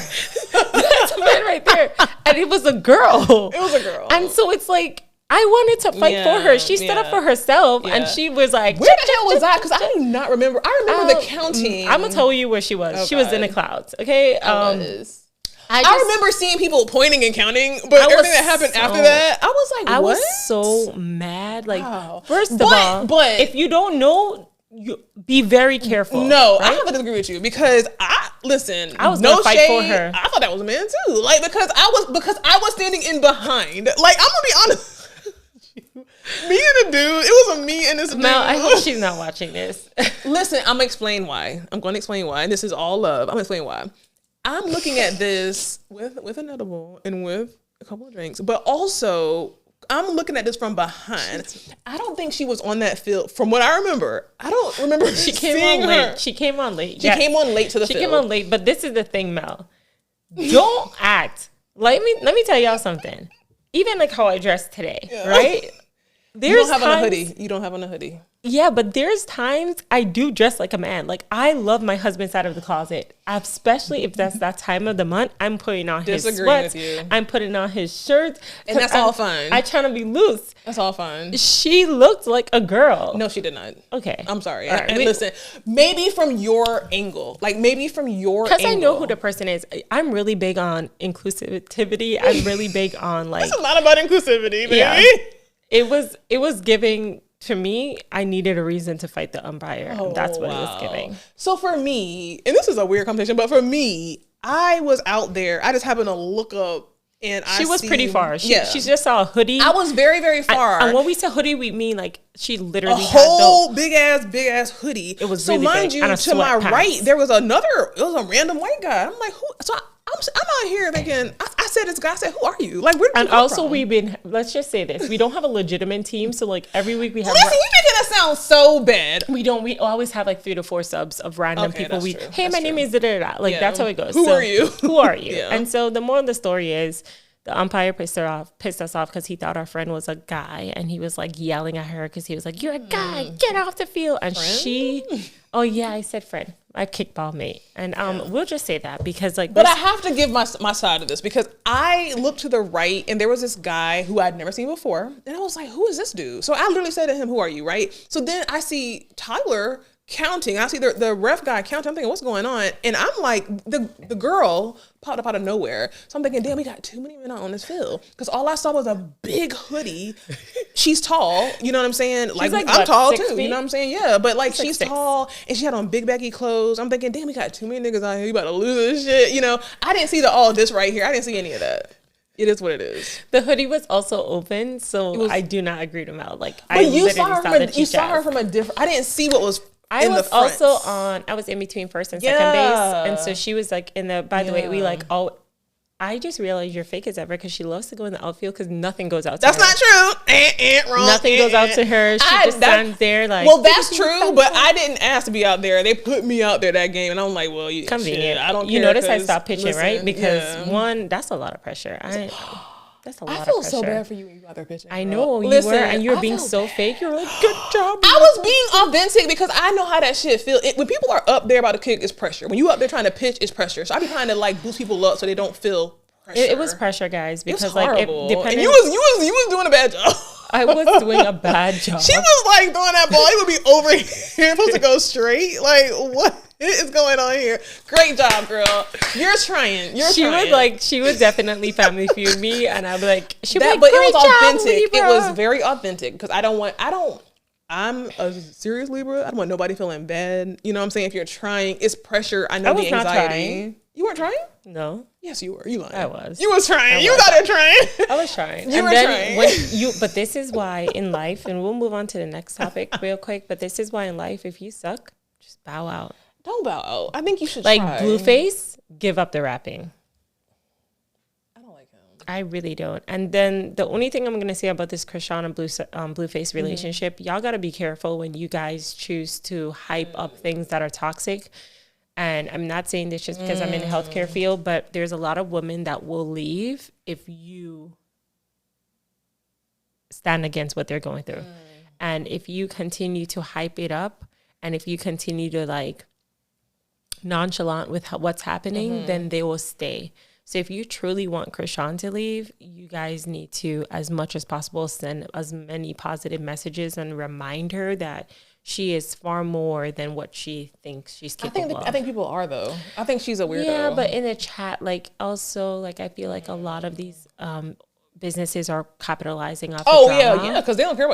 "That's a man right there," and it was a girl. It was a girl. And so it's like, I wanted to fight for her. She stood up for herself, and she was like, where the hell was that? Because I do not remember. I remember the counting. I'm gonna tell you where she was. She was in the clouds. Okay. I remember seeing people pointing and counting, but everything that happened after that, I was like, what? I was so mad. Like, first of But- all, but- if you don't know, you be very careful. No, right? I have to disagree with you because I was no gonna fight shade, for her. I thought that was a man too. Like because I was standing in behind. Like I'm gonna be honest. Me and the dude, it was a me and this dude. Mel, I hope she's not watching this. Listen, I'm gonna explain why. I'm going to explain why. And this is all love. I'm gonna explain why. I'm looking at this with an edible and with a couple of drinks, but also I'm looking at this from behind. I don't think she was on that field. From what I remember, I don't remember She came seeing on her. late. She came on late. She came on late to the She field. came on late, but this is the thing, Mel. Don't act. Let me tell y'all something. Even like how I dressed today, right? You don't have on a hoodie. You don't have on a hoodie. Yeah, but there's times I do dress like a man. Like I love my husband's side of the closet, especially if that's that time of the month. I'm putting on his sweats. With you. I'm putting on his shirts, And that's all fine. I trying to be loose. That's all fine. She looked like a girl. No, she did not. Okay, I'm sorry. All right, And listen, maybe from your angle, like maybe from your because angle. I know who the person is. I'm really big on inclusivity. I'm really big on like. It's not about inclusivity, baby. Yeah. It was giving. To me, I needed a reason to fight the umpire. That's what it was giving. So for me, and this is a weird conversation, but for me, I was out there. I just happened to look up, and She was pretty far. She just saw a hoodie. I was very, very far. And when we say hoodie, we mean like she literally a had whole big ass hoodie. It was so really mind big, you, and a to my sweatpants. right, there was another. It was a random white guy. I'm like, who? So I'm out here thinking. I said this guy. I said, who are you? Like, where did you And come also, from? let's just say this: we don't have a legitimate team. So like every week we have. Listen, you making that sound so bad. We always have like 3 to 4 subs of random Okay, people. that's true. Hey, That's my name true. is da-da-da. Like Yeah. that's how it goes. Who So, are you? Who are you? Yeah. And so the moral of the story is the umpire pissed us off because he thought our friend was a guy, and he was like yelling at her because he was like, "You're a guy, get off the field." And oh yeah, I said friend, my kickball mate, and we'll just say that because like. But I have to give my side of this because I looked to the right and there was this guy who I'd never seen before. And I was like, who is this dude? So I literally said to him, who are you, right? So then I see Tyler counting. I see the ref guy counting. I'm thinking, what's going on? And I'm like, the girl popped up out of nowhere. So I'm thinking, damn, we got too many men out on this field. Because all I saw was a big hoodie. She's tall. You know what I'm saying? Like I'm what, tall 6 too. feet? You know what I'm saying? Yeah. But like She's she's 6'6". tall and she had on big baggy clothes. I'm thinking, damn, we got too many niggas out here. You about to lose this shit. You know, I didn't see all this right here. I didn't see any of that. It is what it is. The hoodie was also open, so I do not agree to Mel. Like, But you saw her from a different. I didn't see what was. I in was the front. also on. I was in between first and second base, and so she was like in the. By the way, we like all. I just realized you're fake as ever because she loves to go in the outfield because nothing goes out to her. That's not true. Wrong. Nothing goes out to her. She just stands there like. Well, that's true, but I didn't ask to be out there. They put me out there that game, and I'm like, well, convenient. Shit, I don't. You care notice I 'cause, stopped pitching, listen, right? Because one, that's a lot of pressure. That's a lot of pressure. I feel so bad for you when you out there pitching. I know you Listen, were, and you were I being feel so bad. fake. You were like, good job. I was being authentic because I know how that shit feel. When people are up there about to kick, it's pressure. When you up there trying to pitch, it's pressure. So I be trying to like boost people up so they don't feel pressure. It was pressure, guys, because like horrible. depending. And you was doing a bad job. I was doing a bad job. She was like throwing that ball. It would be over here, supposed to go straight. Like, what is going on here? Great job, girl. You're trying. She would definitely Family Feud me, and I'd be like, but it was authentic. It was very authentic because I'm a serious Libra. I don't want nobody feeling bad. You know what I'm saying? If you're trying, it's pressure. I know the anxiety. Not trying. You weren't trying? No. Yes, you were. You lying. I was. You was trying. You was out there trying. I was trying. You were trying. But this is why in life, and we'll move on to the next topic real quick, but this is why in life, if you suck, just bow out. Don't bow out. I think you should like try. Blueface, give up the rapping. I don't like him. I really don't. And then the only thing I'm going to say about this Chrisean and Blueface relationship, y'all got to be careful when you guys choose to hype up things that are toxic. And I'm not saying this just because I'm in the healthcare field, but there's a lot of women that will leave if you stand against what they're going through. And if you continue to hype it up, and if you continue to like nonchalant with what's happening, then they will stay. So if you truly want Chrisean to leave, you guys need to, as much as possible, send as many positive messages and remind her that she is far more than what she thinks she's capable of. I think people are, though. I think she's a weirdo. Yeah, but in the chat, like, also, like, I feel like a lot of these businesses are capitalizing off the drama. Yeah, because they don't care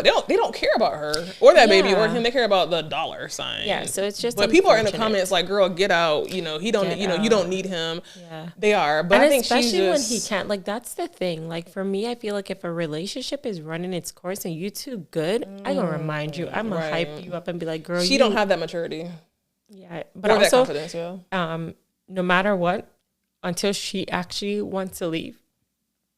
about her or that baby or him. They care about the dollar sign. Yeah, so it's just. But people are in the comments like, "Girl, get out." You know, he don't. You don't need him. Yeah, they are. But I think especially when he can't. Like, that's the thing. Like, for me, I feel like if a relationship is running its course and you two good, I'm gonna remind you. I'm gonna hype you up and be like, "Girl, she don't have that maturity." Yeah, but or also, that confidence. Yeah. No matter what, until she actually wants to leave,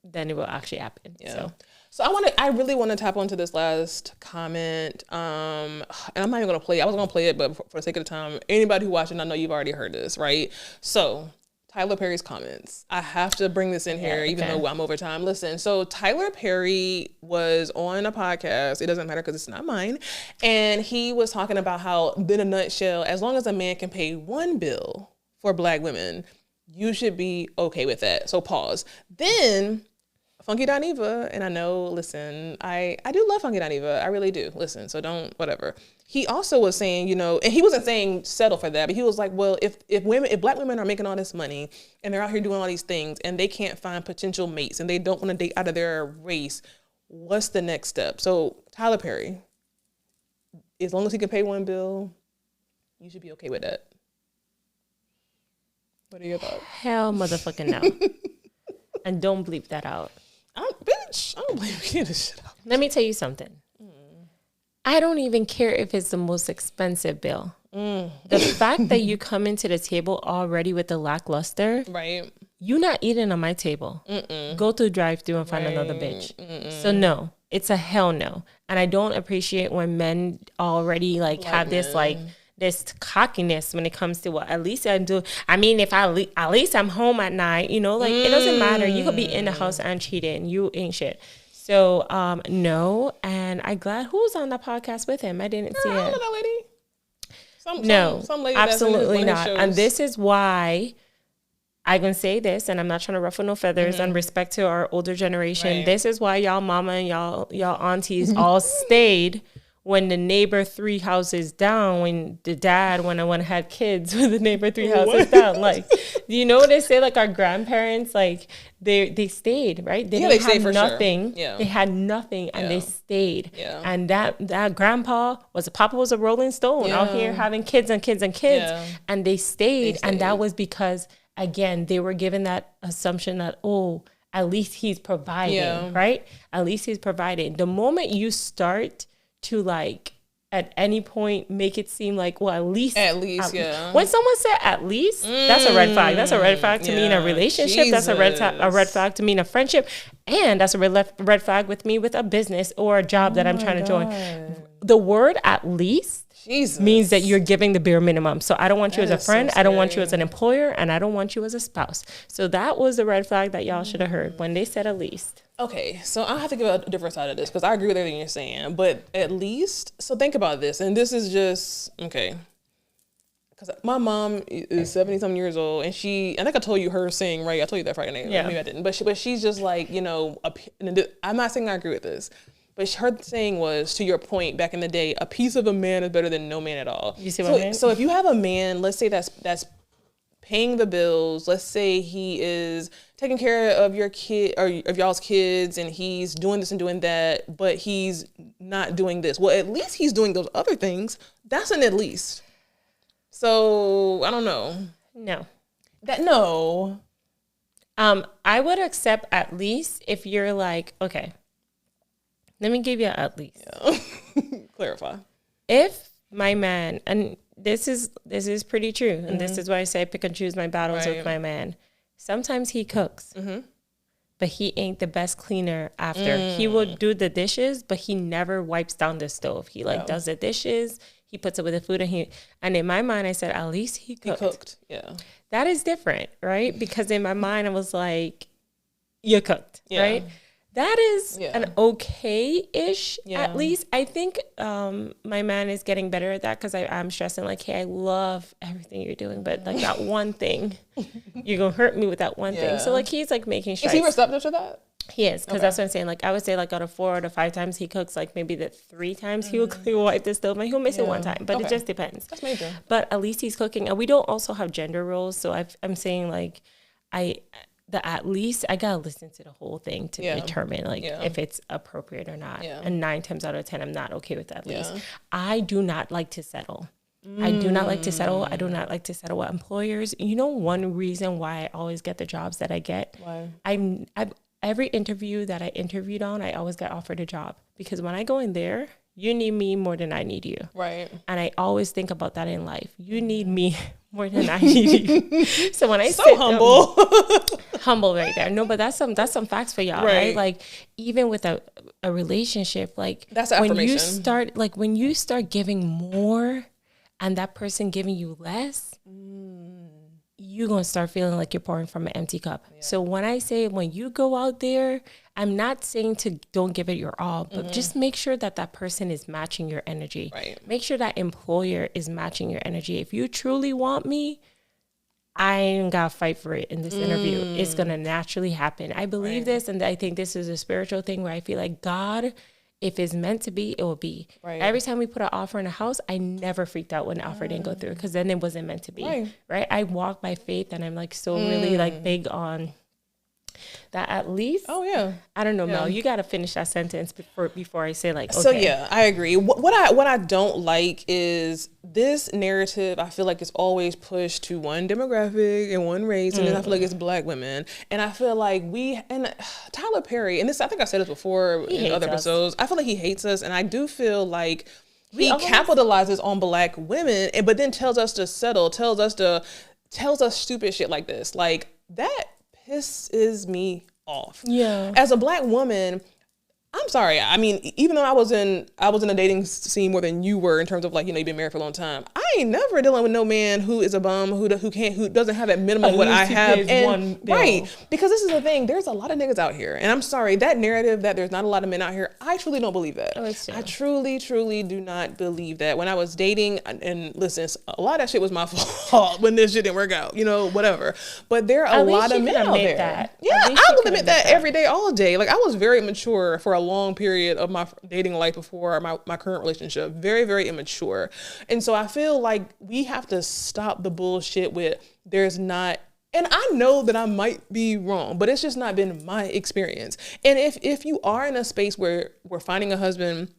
then it will actually happen. Yeah. So I really want to tap onto this last comment. And I'm not even gonna play it. I was gonna play it, but for the sake of the time, anybody who watching, I know you've already heard this, right? So Tyler Perry's comments. I have to bring this in here, even though I'm over time. Listen, so Tyler Perry was on a podcast. It doesn't matter because it's not mine. And he was talking about how, in a nutshell, as long as a man can pay one bill for Black women, you should be okay with that. So pause. Then Funky Dineva, and I know, listen, I do love Funky Dineva. I really do. Listen, so don't, whatever. He also was saying, you know, and he wasn't saying settle for that, but he was like, well, if Black women are making all this money and they're out here doing all these things and they can't find potential mates and they don't want to date out of their race, what's the next step? So Tyler Perry, as long as he can pay one bill, you should be okay with that. What are your thoughts? Hell motherfucking no. And don't bleep that out. I don't bleep this shit out. Let me tell you something. I don't even care if it's the most expensive bill. The fact that you come into the table already with the lackluster, right? You not eating on my table. Go to the drive-thru and find another bitch. So no, it's a hell no. And I don't appreciate when men already like have this like this cockiness when it comes to what at least I do. I mean, if at least I'm home at night, you know, like it doesn't matter. You could be in the house and cheating. You ain't shit. So no, and I'm glad who's on the podcast with him. I didn't see it. I don't know that lady. Some lady absolutely not. And this is why I'm gonna say this, and I'm not trying to ruffle no feathers and respect to our older generation. Right. This is why y'all mama and y'all aunties all stayed when the neighbor 3 houses down, when the dad went and had kids with the neighbor 3 houses down. Like, you know what they say? Like our grandparents, like they stayed, right? They didn't have nothing. Sure. Yeah. They had nothing and they stayed. Yeah. And that grandpa Papa was a Rolling Stone out here having kids and kids and kids. Yeah. And they stayed. And that was because, again, they were given that assumption that, oh, at least he's providing, right? At least he's providing. The moment you start to like at any point make it seem like, well, at least when someone said at least, that's a red flag. That's a red flag to me in a relationship. Jesus. That's a red flag to me in a friendship, and that's a red flag with me with a business or a job that I'm trying to join. The word at least means that you're giving the bare minimum. So I don't want you as a friend, I don't want you as an employer, and I don't want you as a spouse. So that was the red flag that y'all should have heard when they said at least. Okay, so I have to give a different side of this because I agree with everything you're saying, but at least, so think about this, and this is just, okay, because my mom is 70-something years old, and I think I told you her saying, right, I told you that Friday night, maybe I didn't, but she's just like, you know, I'm not saying I agree with this, But her saying was, to your point, back in the day, a piece of a man is better than no man at all. You see what I mean? So if you have a man, let's say that's paying the bills, let's say he is taking care of your kid or of y'all's kids, and he's doing this and doing that, but he's not doing this. Well, at least he's doing those other things. That's an at least. So I don't know. No. No. I would accept at least if you're like, okay, let me give you at least. Yeah. Clarify. If my man, and this is pretty true, and this is why I say I pick and choose my battles with my man. Sometimes he cooks, but he ain't the best cleaner after. He will do the dishes, but he never wipes down the stove. He does the dishes. He puts it with the food, and in my mind, I said, at least he cooked. Yeah. That is different, right? Because in my mind, I was like, you cooked, right? That is an okay-ish, at least. I think my man is getting better at that because I'm stressing like, hey, I love everything you're doing, but like that one thing, you're going to hurt me with that one thing. So like he's like making strides. Is he receptive to that? He is, because that's what I'm saying. Like I would say like out of 4 to 5 times he cooks, like maybe the 3 times he will wipe the stove. He'll miss it one time, but it just depends. That's major. But at least he's cooking. And we don't also have gender roles. So I'm saying like at least I gotta listen to the whole thing to determine like if it's appropriate or not. And 9 times out of 10, I'm not okay with that. At least I do not like to settle. I do not like to settle. I do not like to settle with employers. You know, one reason why I always get the jobs that I get. Why? Every interview that I interviewed on, I always got offered a job because when I go in there, you need me more than I need you. Right. And I always think about that in life. You need me more than I need you. So when I say humble, humble right there. No, but that's some facts for y'all, right? Like even with a relationship, like that's affirmation. When you start giving more and that person giving you less, you're going to start feeling like you're pouring from an empty cup. So when I say when you go out there, I'm not saying to don't give it your all, but just make sure that that person is matching your energy. Right. Make sure that employer is matching your energy. If you truly want me, I ain't got to fight for it in this interview. It's going to naturally happen. I believe this, and I think this is a spiritual thing where I feel like God, if it's meant to be, it will be. Right. Every time we put an offer in a house, I never freaked out when the offer didn't go through because then it wasn't meant to be. Right? I walk by faith, and I'm like so really like big on that at least. Oh yeah. I don't know, Mel. You got to finish that sentence before I say like. Okay. So yeah, I agree. What I don't like is this narrative. I feel like it's always pushed to one demographic and one race, and then I feel like it's Black women, and I feel like Tyler Perry, and this I think I said this before in other episodes. I feel like he hates us, and I do feel like he capitalizes on Black women, but then tells us to settle, tells us stupid shit like this, like that. Pisses me off. Yeah. As a Black woman, I'm sorry. I mean, even though I was in a dating scene more than you were in terms of like, you know, you've been married for a long time. I ain't never dealing with no man who is a bum, who doesn't have that minimum of what I have. And right. Because this is the thing. There's a lot of niggas out here. And I'm sorry, that narrative that there's not a lot of men out here, I truly don't believe that. I truly, truly do not believe that. When I was dating, and listen, a lot of that shit was my fault when this shit didn't work out, you know, whatever. But there are a lot of men out there. Yeah, I will admit that every day, all day. Like I was very immature for a long period of my dating life before my current relationship. Very, very immature. And so I feel like we have to stop the bullshit with there's not, and I know that I might be wrong, but it's just not been my experience. And if you are in a space where we're finding a husband,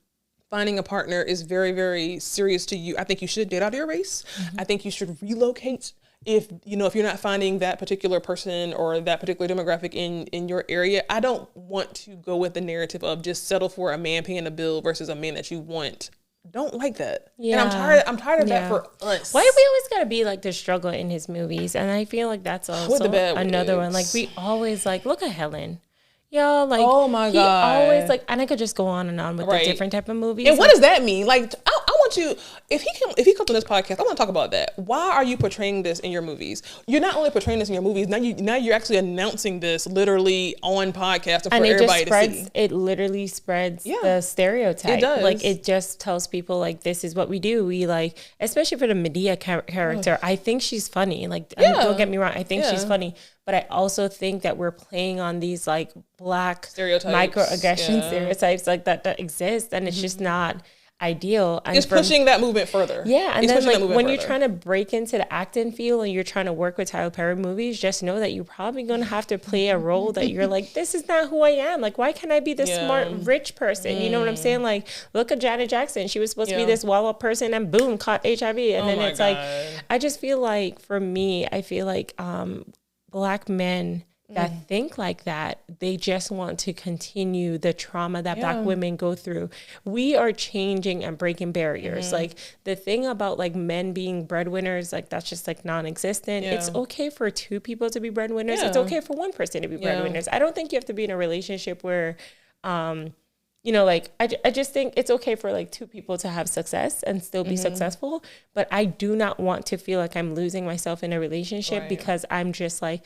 finding a partner is very, very serious to you, I think you should get out of your race. I think you should relocate. If you're not finding that particular person or that particular demographic in your area, I don't want to go with the narrative of just settle for a man paying the bill versus a man that you want. Don't like that. Yeah. And I'm tired of that for us. Why do we always gotta be like the struggle in his movies? And I feel like that's also another one. Like we always like, look at Helen. Yo, like, oh my God. Always like, and I could just go on and on with the different type of movies. And what does that mean? Like, I want want you, if he comes on this podcast, I want to talk about that. Why are you portraying this in your movies? You're not only portraying this in your movies, now you're actually announcing this literally on podcast for everybody to see. It literally spreads the stereotype. It does. Like, it just tells people, like, this is what we do. We, like, especially for the Medea character, I think she's funny. Like, don't get me wrong, I think she's funny. But I also think that we're playing on these, like, Black stereotypes, microaggression stereotypes like that exist, and it's just not ideal. And it's pushing that movement further. Yeah, and then, like, when you're trying to break into the acting field and you're trying to work with Tyler Perry movies, just know that you're probably going to have to play a role that you're like, this is not who I am. Like, why can't I be this smart, rich person? You know what I'm saying? Like, look at Janet Jackson. She was supposed to be this wild person and boom, caught HIV. And then it's like, I just feel like, for me, I feel like Black men that think like that, they just want to continue the trauma that Black women go through. We are changing and breaking barriers. Like, the thing about, like, men being breadwinners, like, that's just, like, non-existent. It's okay for two people to be breadwinners. It's okay for one person to be breadwinners. I don't think you have to be in a relationship where you know, like, I just think it's okay for, like, two people to have success and still be successful. But I do not want to feel like I'm losing myself in a relationship because I'm just like,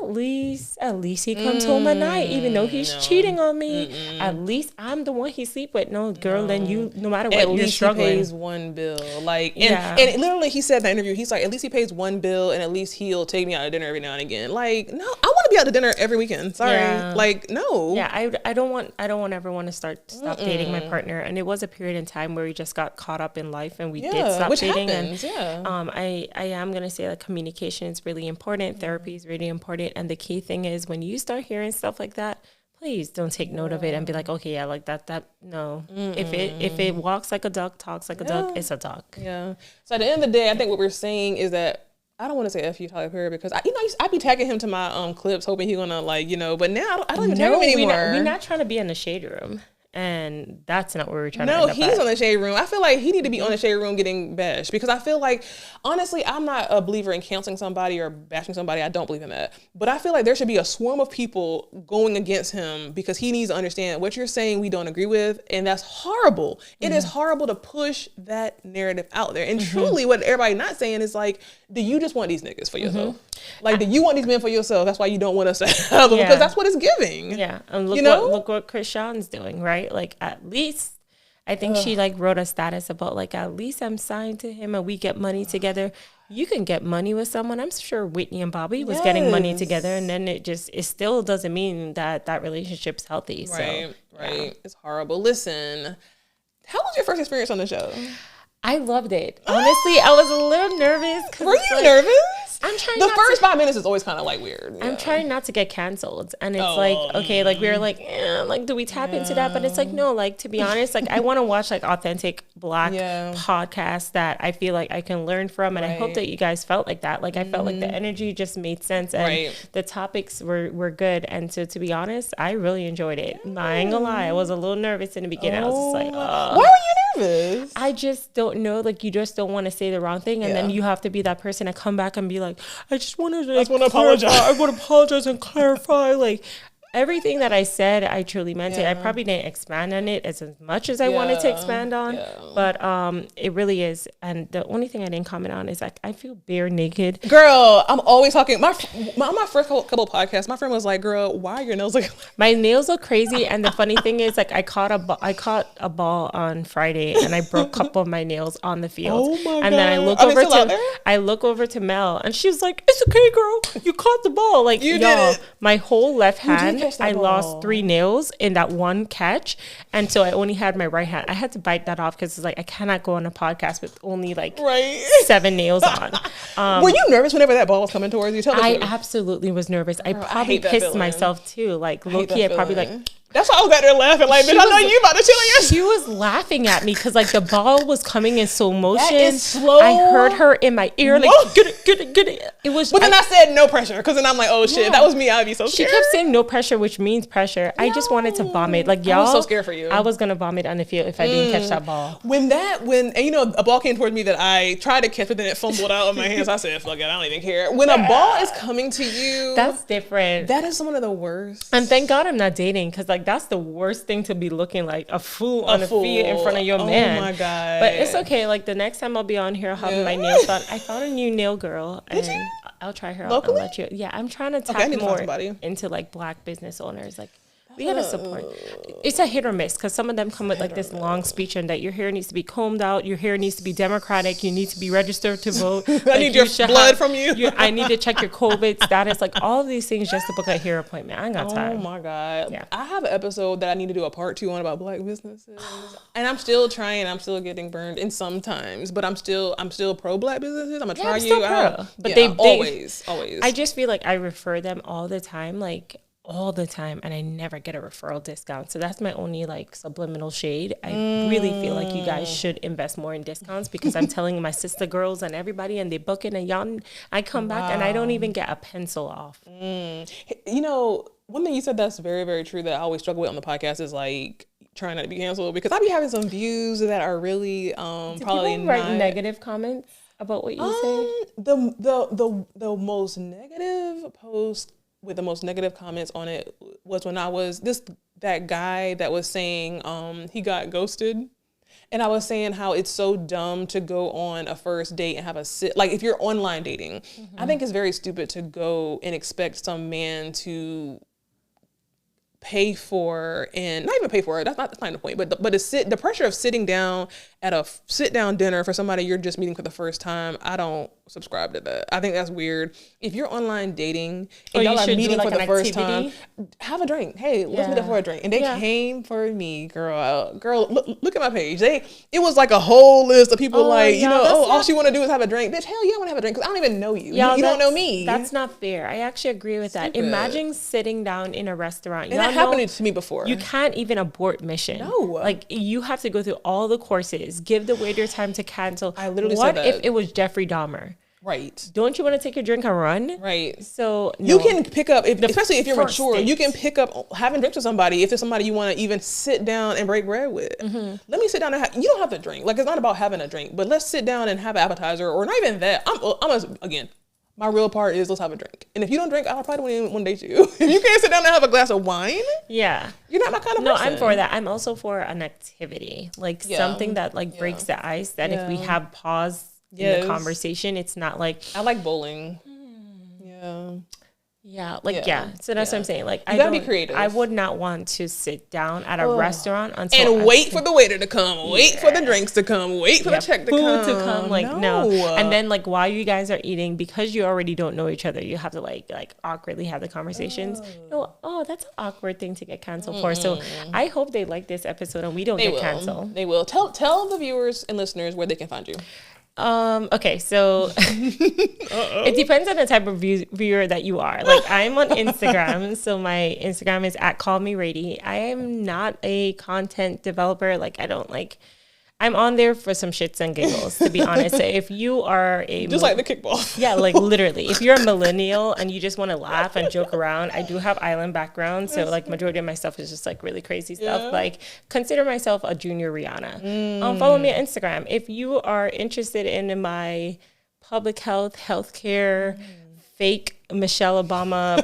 at least he comes home at night, even though he's cheating on me. At least I'm the one he sleep with. No, girl, then you, no matter what, you're struggling. He pays one bill. Like, and literally he said in the interview, he's like, at least he pays one bill, and at least he'll take me out to dinner every now and again. Like, no, I want to be out to dinner every weekend. Sorry. Like, no. Yeah, I don't ever want to stop dating my partner. And it was a period in time where we just got caught up in life and we did stop dating. Happens, and I am gonna say that communication is really important. Therapy is really important. And the key thing is, when you start hearing stuff like that, please don't take note of it and be like, okay, yeah, like that. No, if it walks like a duck, talks like a duck, it's a duck. Yeah. So at the end of the day, I think what we're saying is that, I don't want to say F you, Tyler Perry, because I be tagging him to my clips, hoping he's gonna, like, you know. But now I don't even tag him anymore. We're not trying to be in the shade room. And that's not where we're trying to end up he's at. On the shade room. I feel like he need to be on the shade room getting bashed, because I feel like, honestly, I'm not a believer in canceling somebody or bashing somebody. I don't believe in that. But I feel like there should be a swarm of people going against him, because he needs to understand what you're saying we don't agree with, and that's horrible. It is horrible to push that narrative out there. And truly, what everybody not saying is, like, do you just want these niggas for yourself? Like, do you want these men for yourself? That's why you don't want us to have them, because that's what it's giving. Yeah, and look what Krishan's doing, right? Like, at least, I think she, like, wrote a status about, like, at least I'm signed to him and we get money together. You can get money with someone. I'm sure Whitney and Bobby was getting money together, and then it still doesn't mean that relationship's healthy. Right. It's horrible. Listen, how was your first experience on the show? I loved it. Honestly, I was a little nervous. Were you nervous? I'm trying. The first 5 minutes is always kind of, like, weird. I'm trying not to get canceled, and it's like, okay, like, we're like, like, do we tap into that? But it's like, no, like, to be honest, like, I want to watch, like, authentic Black podcasts that I feel like I can learn from, and I hope that you guys felt like that. Like, I felt like the energy just made sense, and the topics were good. And so, to be honest, I really enjoyed it. I ain't gonna lie, I was a little nervous in the beginning. I was just like, why were you nervous? I just don't know. Like, you just don't want to say the wrong thing, and then you have to be that person to come back and be like, I just want to apologize. I want to apologize and clarify. Like, everything that I said, I truly meant it. I probably didn't expand on it as much as I wanted to expand on, but it really is. And the only thing I didn't comment on is, like, I feel bare naked. Girl, I'm always talking. My first couple of podcasts, my friend was like, "Girl, why are your nails like?" My nails look crazy, and the funny thing is, like, I caught a ball on Friday, and I broke a couple of my nails on the field. Oh my God! And then I look over to Mel, and she's like, "It's okay, girl. You caught the ball." Like, y'all, my whole left hand. I lost 3 nails in that one catch, and so I only had my right hand. I had to bite that off because it's like, I cannot go on a podcast with only, like, 7 nails on. Were you nervous whenever that ball was coming towards you? I absolutely was nervous. I probably pissed myself too. Like, low-key, I probably, like, that's why I was back there laughing. Like, bitch, I know you about to chill in your. She was laughing at me because, like, the ball was coming in slow motion. That is slow. I heard her in my ear, like, get it. It was. But then I said no pressure, because then I'm like, oh shit, if that was me, I'd be so scared. She kept saying no pressure, which means pressure. I just wanted to vomit. Like, y'all, I was so scared for you. I was gonna vomit on the field if I didn't catch that ball. And you know, a ball came towards me that I tried to catch, but then it fumbled out of my hands. I said, fuck it, I don't even care. When a ball is coming to you, that's different. That is one of the worst. And thank God I'm not dating, because, like, like that's the worst thing to be looking like a fool on a feet in front of your man. Oh my God. But it's okay. Like the next time I'll be on here, I'll have my nails done. I found a new nail girl, and I'll try her out and let you. Yeah, I'm trying to tap more into like Black business owners. Like we gotta support. It's a hit or miss because some of them come with like this long speech and that your hair needs to be combed out, your hair needs to be democratic, you need to be registered to vote. I need your blood from you. I need to check your COVID status, like all of these things just to book a hair appointment. I ain't got time. Oh my God. Yeah. I have an episode that I need to do a part 2 on about Black businesses. And I'm still trying, I'm still getting burned in sometimes, but I'm still pro Black businesses. I'm gonna try you out. But they always. I just feel like I refer them all the time, and I never get a referral discount. So that's my only like subliminal shade. I really feel like you guys should invest more in discounts because I'm telling my sister girls and everybody, and they book it, and y'all, I come back and I don't even get a pencil off. You know, one thing you said that's very, very true that I always struggle with on the podcast is like trying not to be canceled, because I be having some views that are really probably people write negative comments about what you say. The most negative post with the most negative comments on it was when I was that guy that was saying he got ghosted, and I was saying how it's so dumb to go on a first date and have like if you're online dating, I think it's very stupid to go and expect some man to pay for, and not even pay for it, that's not the point, but the pressure of sitting down at a sit-down dinner for somebody you're just meeting for the first time, I don't subscribe to that. I think that's weird. If you're online dating and y'all are meeting for the first time, have a drink. Hey, let's meet up for a drink. And they came for me, girl. Look at my page. It was like a whole list of people all she want to do is have a drink. Bitch, hell yeah, I want to have a drink because I don't even know you. You don't know me. That's not fair. I actually agree with that. Imagine sitting down in a restaurant. And that happened to me before. You can't even abort mission. No. Like you have to go through all the courses, give the waiter time to cancel. I literally said that. What if it was Jeffrey Dahmer? Right. Don't you want to take your drink and run? Right. So you can pick up, especially if you're mature, you can pick up having drinks with somebody if there's somebody you want to even sit down and break bread with. Let me sit down and you don't have to drink. Like it's not about having a drink, but let's sit down and have an appetizer, or not even that. Again, my real part is let's have a drink. And if you don't drink, I probably won't date you. If you can't sit down and have a glass of wine, you're not my kind of person. No, I'm for that. I'm also for an activity, like something that like breaks the ice. That if we have pause in the conversation, it's not like I like bowling. So that's what I'm saying. Like you gotta be creative. I would not want to sit down at a restaurant until wait for the waiter to come, wait for the drinks to come, wait for the check to come. Like no. And then like while you guys are eating, because you already don't know each other, you have to like awkwardly have the conversations. That's an awkward thing to get canceled for. So I hope they like this episode and we don't get canceled. They will. Tell the viewers and listeners where they can find you. Okay, so it depends on the type of viewer that you are. Like I'm on Instagram, so my Instagram is @callmerady. I am not a content developer. Like I'm on there for some shits and giggles, to be honest. So if you are like the kickball. Yeah, like literally. If you're a millennial and you just want to laugh and joke around, I do have island background. So like majority of my stuff is just like really crazy stuff. Like consider myself a junior Rihanna. Follow me on Instagram. If you are interested in my public healthcare, fake Michelle Obama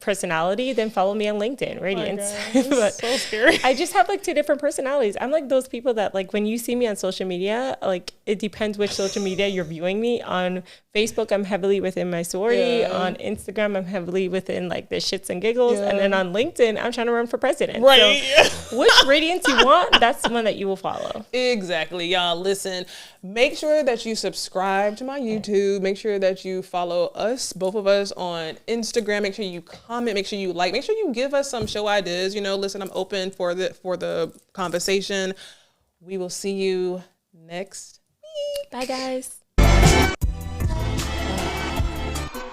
personality, then follow me on LinkedIn. Radiance. But so scary. I just have like 2 different personalities. I'm like those people that like when you see me on social media, like it depends which social media you're viewing me on. Facebook, I'm heavily within my sorority. On Instagram, I'm heavily within like the shits and giggles. And then on LinkedIn, I'm trying to run for president. Right. So which Radiance you want, that's the one that you will follow. Exactly. Y'all listen, make sure that you subscribe to my YouTube. Make sure that you follow us, both of us, on Instagram. Make sure you comment, make sure you like, make sure you give us some show ideas. Listen, I'm open for the conversation. We will see you next week. Bye guys.